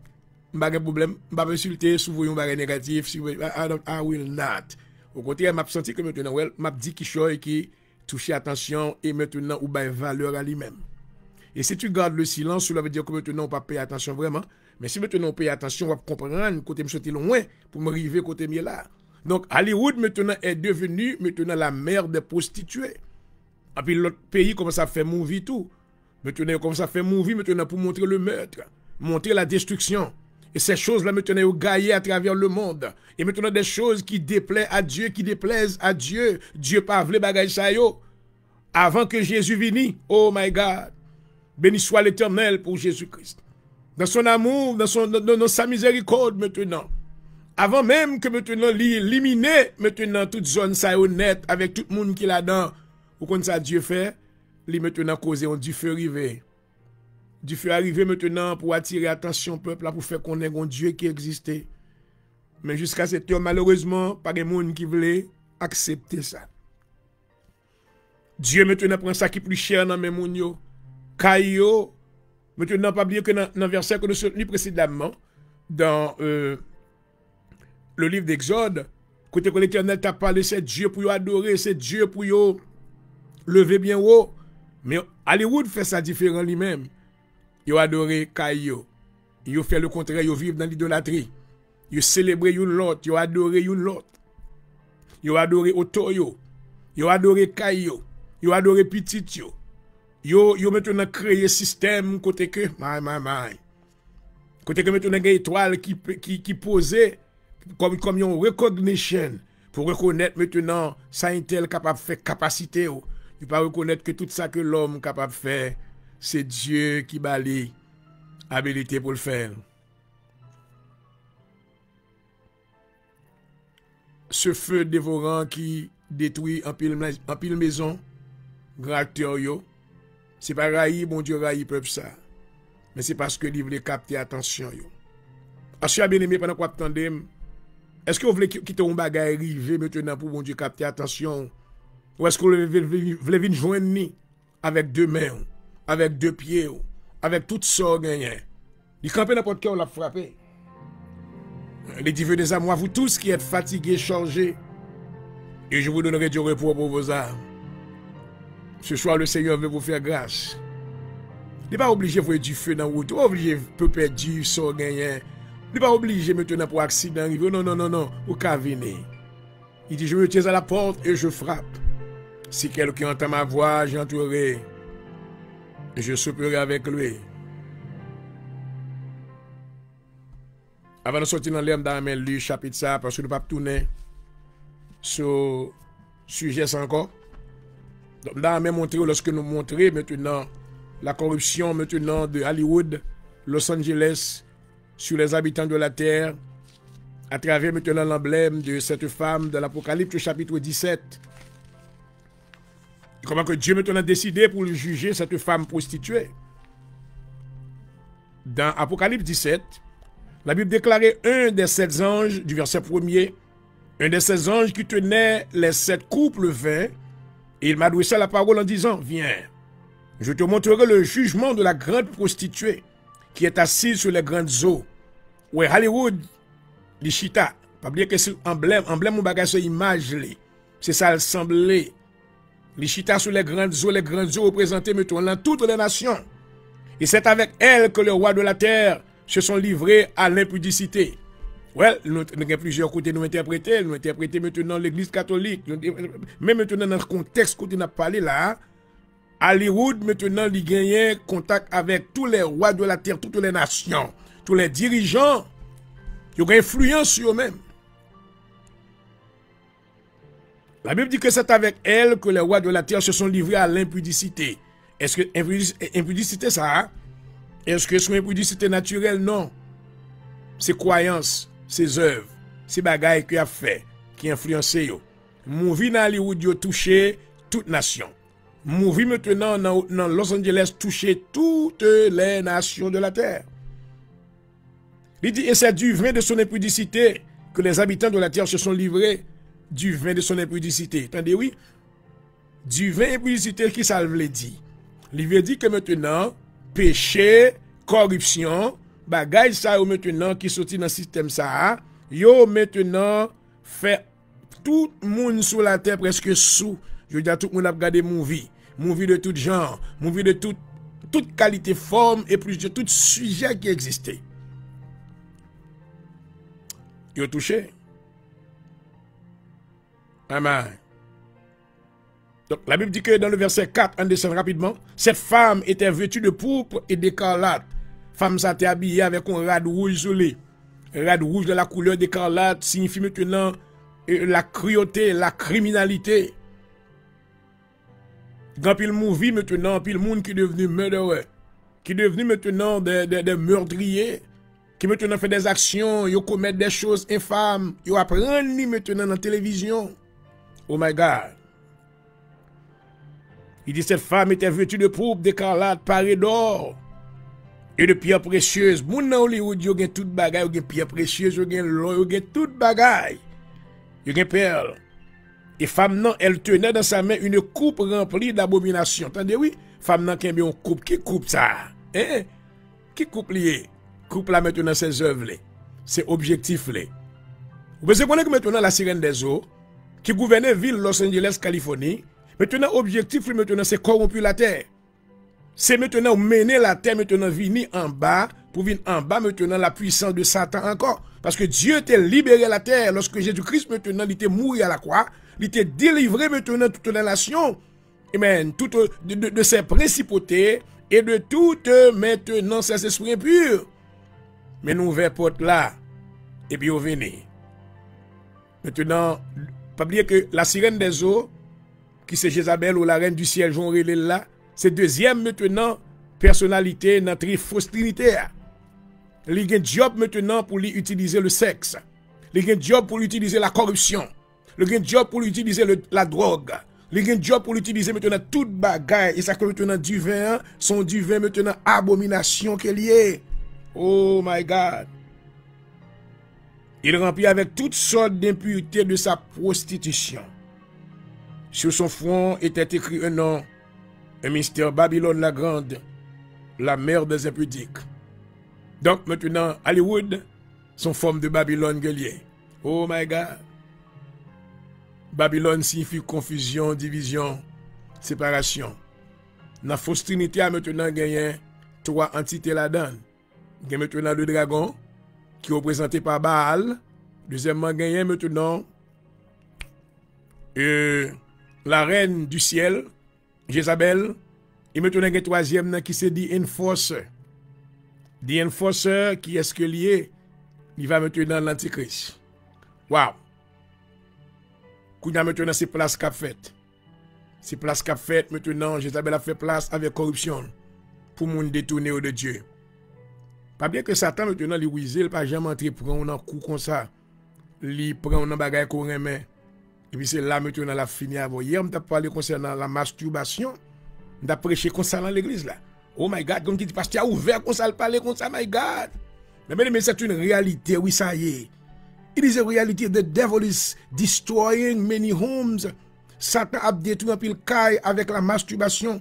pas de problème, je ne vais pas insulter si vous voyez un bagage négatif, si I will not. Au contraire, je senti que maintenant, je dit qu'il chose qui touche attention et maintenant, ou bien valeur à lui-même. Et si tu gardes le silence, cela veut dire que maintenant, on ne va pas payer attention vraiment. Mais si maintenant, on paye attention, on va comprendre côté me sortir loin pour me arriver côté mieux là. Donc, Hollywood maintenant est devenu maintenant la mère des prostituées. Et puis l'autre pays commence à faire movie tout. Maintenant, commence à faire movie maintenant pour montrer le meurtre, montrer la destruction. Et ces choses-là maintenant sont gaillées à travers le monde. Et maintenant des choses qui déplaisent à Dieu, qui déplaisent à Dieu. Dieu pas voulu bagay ça yo. Avant que Jésus vienne, oh my God. Béni soit l'Éternel pour Jésus-Christ. Dans son amour, dans sa miséricorde maintenant. Avant même que maintenant l'éliminer maintenant toute zone ça honnête avec tout le monde qui là-dedans. Ou comme ça Dieu fait, lui maintenant causer du feu arrivé. Du feu arrivé maintenant pour attirer attention peuple là pour faire connaître un Dieu qui existait. Mais jusqu'à cette heure malheureusement pas de monde qui voulait accepter ça. Dieu maintenant prend ça qui est plus cher dans mes moun yo. Kayo maintenant pas oublier que dans le verset que nous lu précédemment dans le livre d'Exode, côté que l'Éternel t'a parlé, c'est Dieu pour adorer, c'est Dieu pour lever bien haut. Mais Hollywood fait ça différent lui-même. Ils adoré Kayo. Ils fait le contraire, ils vivent dans l'idolâtrie. Ils célèbrent une l'autre, ils adoré une l'autre. Ils adoré Otoyo. Ils adoré Kayo. Ils adoré Petitio. Ils maintenant créé système côté que côté que maintenant une étoile qui posait comme une recognition pour reconnaître maintenant ça intel capable de faire capacité. Il pas reconnaître que tout ça que l'homme capable de faire, c'est Dieu qui balaye habilité pour le faire. Ce feu dévorant qui détruit en pile maison, gracteur yo, c'est pas raï, bon Dieu raï peuple ça. Mais c'est parce que il voulait capter attention yo. Parce que bien aimé pendant quoi attendez, est-ce que vous voulez quitter un bagage arrivé maintenant pour bon Dieu capter attention? Ou est-ce que vous voulez venir joindre avec deux mains, avec deux pieds, avec toutes sortes de gagnants? Il campe n'importe qui, on l'a frappé. Les divins des amours, vous tous qui êtes fatigués, chargés, et je vous donnerai du repos pour vos âmes. Ce soir, le Seigneur veut vous faire grâce. Il n'est pas obligé de voir du feu dans la route, il n'est pas obligé de perdre du sort gagnant. Il n'est pas obligé maintenant pour accident arriver. Non, au cas venir. Il dit, je me tiens à la porte et je frappe. Si quelqu'un entend ma voix, j'entrerai. Je souperai avec lui. Avant de sortir dans l'air, dans le chapitre ça, parce que nous ne pouvons pas tourner sur le sujet encore. Donc, dans la montrer, lorsque nous montrons maintenant la corruption maintenant de Hollywood, Los Angeles, sur les habitants de la terre, à travers maintenant l'emblème de cette femme de l'Apocalypse chapitre 17. Comment que Dieu maintenant a décidé pour juger cette femme prostituée. Dans Apocalypse 17, la Bible déclarait un des 7 anges, du verset 1er, un de ces anges qui tenait les 7 couples vains, et il m'a adressé la parole en disant, viens, je te montrerai le jugement de la grande prostituée qui est assise sur les grandes eaux. Ouais, Hollywood, les chita, pas oublier que c'est emblème ou bagage, c'est image, c'est ça le semblé. Les chita sur les grandes eaux représentées maintenant dans toutes les nations. Et c'est avec elles que les rois de la terre se sont livrés à l'impudicité. Ouais, nous avons plusieurs côtés nous interpréter maintenant l'église catholique. Mais maintenant dans le contexte qu'on a parlé là, Hollywood maintenant il gagne contact avec tous les rois de la terre, toutes les nations, tous les dirigeants. Ils ont influence sur eux-mêmes. La Bible dit que c'est avec elle que les rois de la terre se sont livrés à l'impudicité. Est-ce que impudicité ça? Est-ce que c'est une impudicité naturelle? Non. C'est croyances, c'est œuvres, c'est bagailles qu'il a fait, qui influencé yo. Movie dans Hollywood yo touché toute nation. Movie maintenant dans Los Angeles touché toutes les nations de la terre. Il dit, et c'est du vin de son impudicité que les habitants de la terre se sont livrés. Du vin de son impudicité. Attendez, oui. Du vin impudicité, qui ça veut dire? Il veut dire que maintenant, péché, corruption, bagaille ça ou maintenant qui sorti dans le système ça, yo maintenant fait tout le monde sur la terre presque sous. Je veux dire, tout le monde a regardé movie de tout genre, movie de toute qualité, forme et plus de tout sujet qui existait. Yo touché. Amen. Donc la Bible dit que dans le verset 4, on descend rapidement, cette femme était vêtue de pourpre et d'écarlate. Femme ça était habillée avec un rad rouge sur les. Rad rouge de la couleur d'écarlate signifie maintenant la cruauté, la criminalité. Quand il movie maintenant, puis le monde qui est devenu murderer, qui est devenu maintenant des meurtriers, qui maintenant fait des actions, ils commettent des choses infâmes, ils apprennent maintenant dans la télévision. Oh my God. Il dit cette femme était vêtue de pourpre, d'écarlate, parée d'or et de pierres précieuses. Moun dans Hollywood, yo gen tout bagay, yo gen pierres précieuses, yo gen l'or, yo gen tout bagay. Yo gen perles. Et femme non, elle tenait dans sa main une coupe remplie d'abominations. Entendez oui? Femme non qui a une coupe, qui coupe ça? Hein? Qui coupe lié? Coupe là maintenant ses œuvres. C'est objectif là. Vous pouvez connaître que maintenant la sirène des eaux qui gouvernait ville Los Angeles, Californie, maintenant objectif maintenant c'est corrompre la terre. C'est maintenant mener la terre maintenant venir en bas pour venir en bas maintenant la puissance de Satan encore. Parce que Dieu t'a libéré la terre lorsque Jésus-Christ maintenant il était mort à la croix, il était délivré maintenant toute la nation. Amen. De ses principautés et de toute maintenant ses esprits impurs. Mais nous ouvrons porte là et puis on venait. Maintenant, pas oublier que la sirène des eaux, qui c'est Jézabel ou la reine du ciel, Jean Relé là, c'est deuxième maintenant personnalité dans la fausse trinité. Il y a un job maintenant pour lui utiliser le sexe. Il y a un job pour utiliser la corruption. Il y a un job pour utiliser la drogue. Il y a un job pour utiliser maintenant toute bagaille. Et ça que maintenant du vin, son du vin maintenant abomination qu'il y est. Oh my God. Il remplit avec toutes sortes d'impuretés de sa prostitution. Sur son front était écrit un nom, un mystère, Babylone la grande, la mère des impudiques. Donc maintenant, Hollywood, son forme de Babylone gueulier. Oh my God. Babylone signifie confusion, division, séparation. La fausse trinité a maintenant gagné trois entités là-dedans. Il y a maintenant le dragon, qui est représenté par Baal. Deuxièmement, il y a maintenant la reine du ciel, Jézabel. Et maintenant, il y a troisième qui se dit Enforcer. The Enforcer, qui est-ce que lié? Il va maintenant l'Antichrist. Wow. Kounya maintenant, c'est place qu'a fait. C'est place qu'a fait maintenant. Jézabel a fait place avec corruption pour moun détourner de Dieu. Pas bien que Satan maintenant li wise, il pas jamais entrer prendre un coup comme ça. Li prend un bagage qu'on remet. Et puis c'est là maintenant la fini avant. Hier on t'a parlé concernant la masturbation. On t'a prêché comme ça dans l'église là. Oh my God, comme dit pasteur a ouvert comme ça, le parler comme ça, my God. Mais c'est une réalité, oui ça y est. It is a reality. The devil is destroying many homes. Satan a détruit un pile caille avec la masturbation.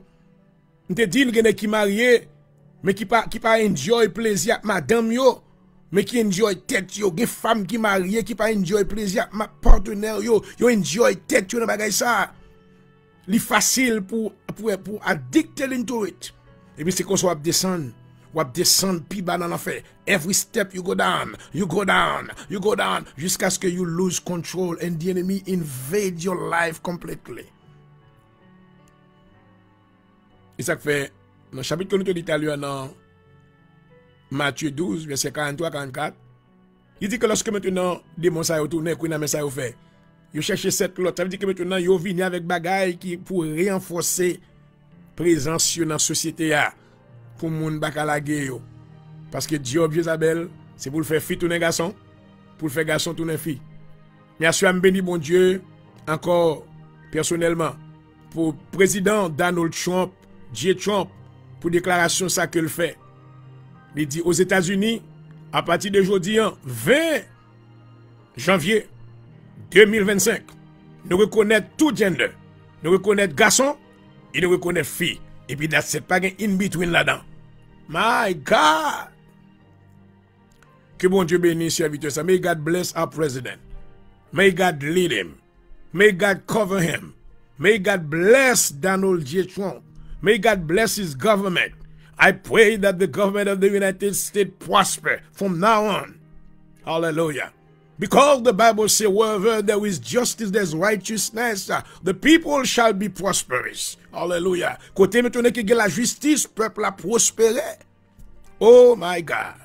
On te dit qu'il y a qui marié mais qui pas enjoy plaisir madame yo, mais qui enjoy tête yo, des femmes qui mariées qui pas enjoy plaisir ma partenaire yo enjoy tête yo dans bagay ça. Li facile pour addicted into it. Et puis c'est qu'on soit descendre ou descendre plus bas dans l'enfer. Every step you go down, you go down, you go down, jusqu'à ce que you lose control and the enemy invade your life completely. Et ça fait, dans le chapitre que nous te dit à l'heure, dans Matthieu 12, verset 43-44, il dit que lorsque maintenant, des démons ça retourné, qu'on a ça fait, ils cherchent cette l'autre. Ça veut dire que maintenant, ils viennent avec bagaille qui pour renforcer présence dans la société pour moun bakalage yo. Parce que Dieu Isabelle, c'est pour le faire fille tourner garçon, pour le faire garçon tourner fille. Merci à béni bon Dieu encore personnellement pour président Donald Trump, J. Trump, pour déclaration ça que le fait. Il dit aux États-Unis à partir de aujourd'hui 20 janvier 2025, nous reconnaissons tout gender. Nous reconnaissons garçon et nous reconnaissons fille. Et puis, c'est pas un in-between là-dedans. My God! Que bon Dieu bénisse serviteur ça. May God bless our president. May God lead him. May God cover him. May God bless Donald J. Trump. May God bless his government. I pray that the government of the United States prosper from now on. Hallelujah. Because the Bible says, wherever there is justice, there's righteousness. The people shall be prosperous. Hallelujah. Côté maintenant que la justice, peuple a prospéré. Oh my God.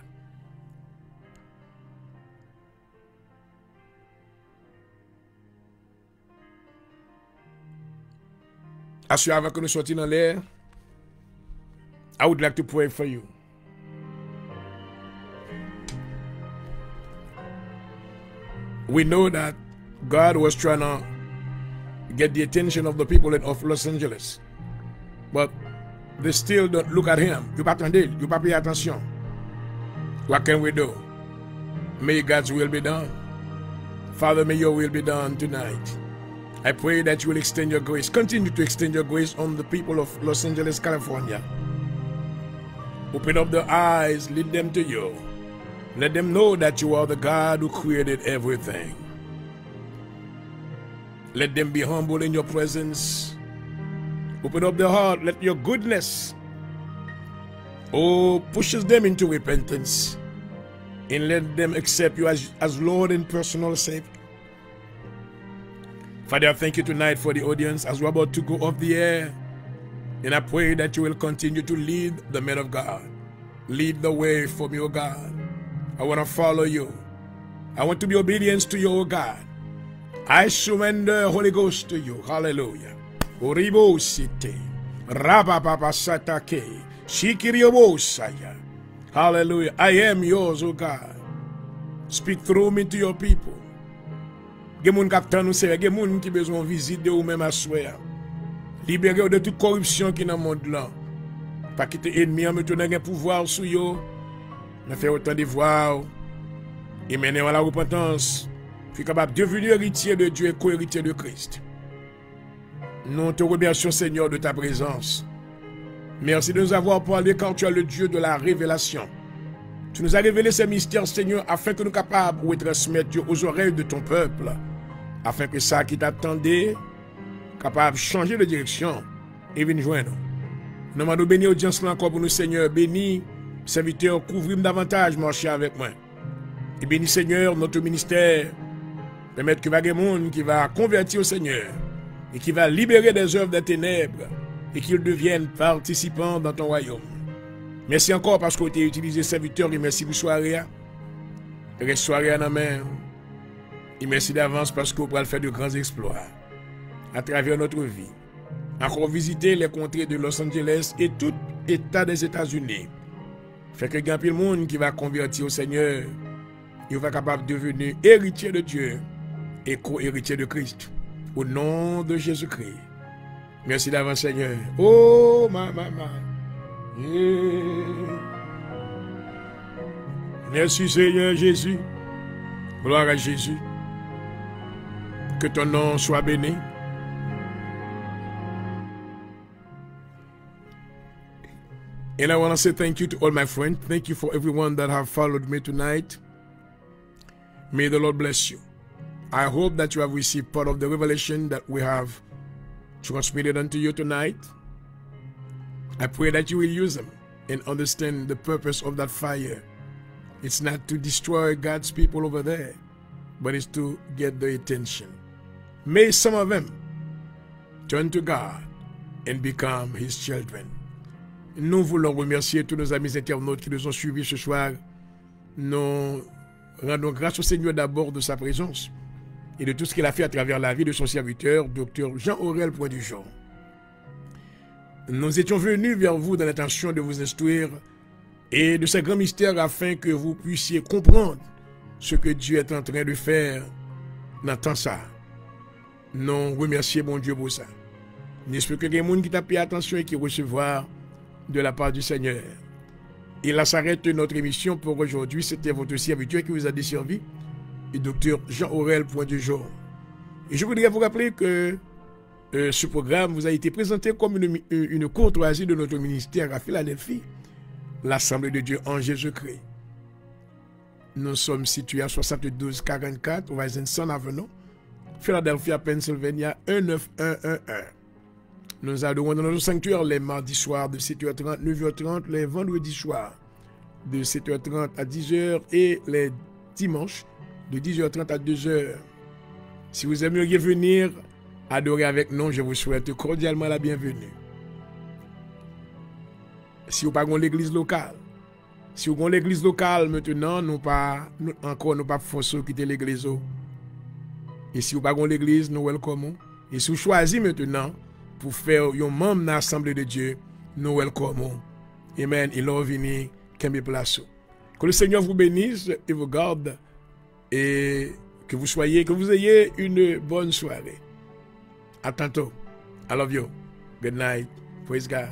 Assurez avant que nous sortions dans l'air, I would like to pray for you. We know that God was trying to get the attention of the people of Los Angeles. But they still don't look at him. You pas attendre, you pas pay attention. What can we do? May God's will be done. Father, may your will be done tonight. I pray that you will extend your grace. Continue to extend your grace on the people of Los Angeles, California. Open up their eyes, lead them to you. Let them know that you are the God who created everything. Let them be humble in your presence. Open up their heart. Let your goodness, pushes them into repentance. And let them accept you as Lord and personal Savior. Father, I thank you tonight for the audience as we're about to go off the air. And I pray that you will continue to lead the men of God. Lead the way for me, O God. I want to follow you. I want to be obedient to you, O God. I surrender, Holy Ghost, to you. Hallelujah. Oribo City. Rababa Satake. Shikiriobosaya. Hallelujah. I am yours, O God. Speak through me to your people. Gen moun kaptan nou seye, gen moun ki besoin visite de ou même à soir. Libérez de toute corruption qui dans le monde là. Pas quitter ennemi en mettant un pouvoir sur yo. On fait autant de voir et mener à la repentance. Puis capable de devenir héritier de Dieu et co-héritier de Christ. Nous te remercions, Seigneur, de ta présence. Merci de nous avoir parlé car tu es le Dieu de la révélation. Tu nous as révélé ces mystères, Seigneur, afin que nous soyons capables de transmettre aux oreilles de ton peuple. Afin que ça qui t'attendait, capable de changer de direction et venir joindre. Nous demandons béni audience là encore pour nous, Seigneur. Béni, serviteur, couvrir-moi davantage, marcher avec moi. Et béni, Seigneur, notre ministère. Permettre que va des monde qui va convertir au Seigneur et qui va libérer des œuvres des ténèbres et qu'ils deviennent participants dans ton royaume. Merci encore parce que tu as utilisé serviteur et merci pour soirée. Reste soirée en main. Et merci d'avance parce que vous pourrez faire de grands exploits à travers notre vie. Encore visiter les contrées de Los Angeles et tout État des États-Unis. Fait que grand pile monde qui va convertir au Seigneur, il va être capable de devenir héritier de Dieu et co-héritier de Christ. Au nom de Jésus-Christ. Merci d'avance, Seigneur. Oh, maman. Merci, Seigneur Jésus. Gloire à Jésus. Que ton nom soit béni. And I want to say thank you to all my friends. Thank you for everyone that have followed me tonight. May the Lord bless you. I hope that you have received part of the revelation that we have transmitted unto you tonight. I pray that you will use them and understand the purpose of that fire. It's not to destroy God's people over there, but it's to get their attention. May some of them turn to God and become His children. Nous voulons remercier tous nos amis internautes qui nous ont suivis ce soir. Nous rendons grâce au Seigneur d'abord de sa présence et de tout ce qu'il a fait à travers la vie de son serviteur, Dr. Jean-Aurel Point du Jour. Nous étions venus vers vous dans l'intention de vous instruire et de ces grands mystères afin que vous puissiez comprendre ce que Dieu est en train de faire dans tout ça. Nous remercions mon Dieu pour ça. J'espère que il y a des gens qui t'a payé attention et qui recevoir de la part du Seigneur. Et là s'arrête notre émission pour aujourd'hui. C'était votre serviteur qui vous a desservi, le docteur Jean-Aurel Point du Jour. Et je voudrais vous rappeler que ce programme vous a été présenté comme une courtoisie de notre ministère à Philadelphie, l'Assemblée de Dieu en Jésus-Christ. Nous sommes situés à 7244 Washington Avenue, Philadelphia, Pennsylvania 19111. Nous adorons dans notre sanctuaire les mardis soirs de 7h30, 9h30, les vendredis soirs de 7h30 à 10h et les dimanches de 10h30 à 2h. Si vous aimeriez venir adorer avec nous, je vous souhaite cordialement la bienvenue. Si vous n'avez pas l'église locale, si vous avez l'église locale maintenant, nous pas forcés quitter l'église. Et si vous n'avez pas l'église, nous welcome. Et si vous choisissez maintenant pour faire un membre de l'Assemblée de Dieu, nous welcome. Amen. Il est venu, qu'un place. Que le Seigneur vous bénisse et vous garde et que vous ayez une bonne soirée. À tantôt. I love you. Good night. Praise God.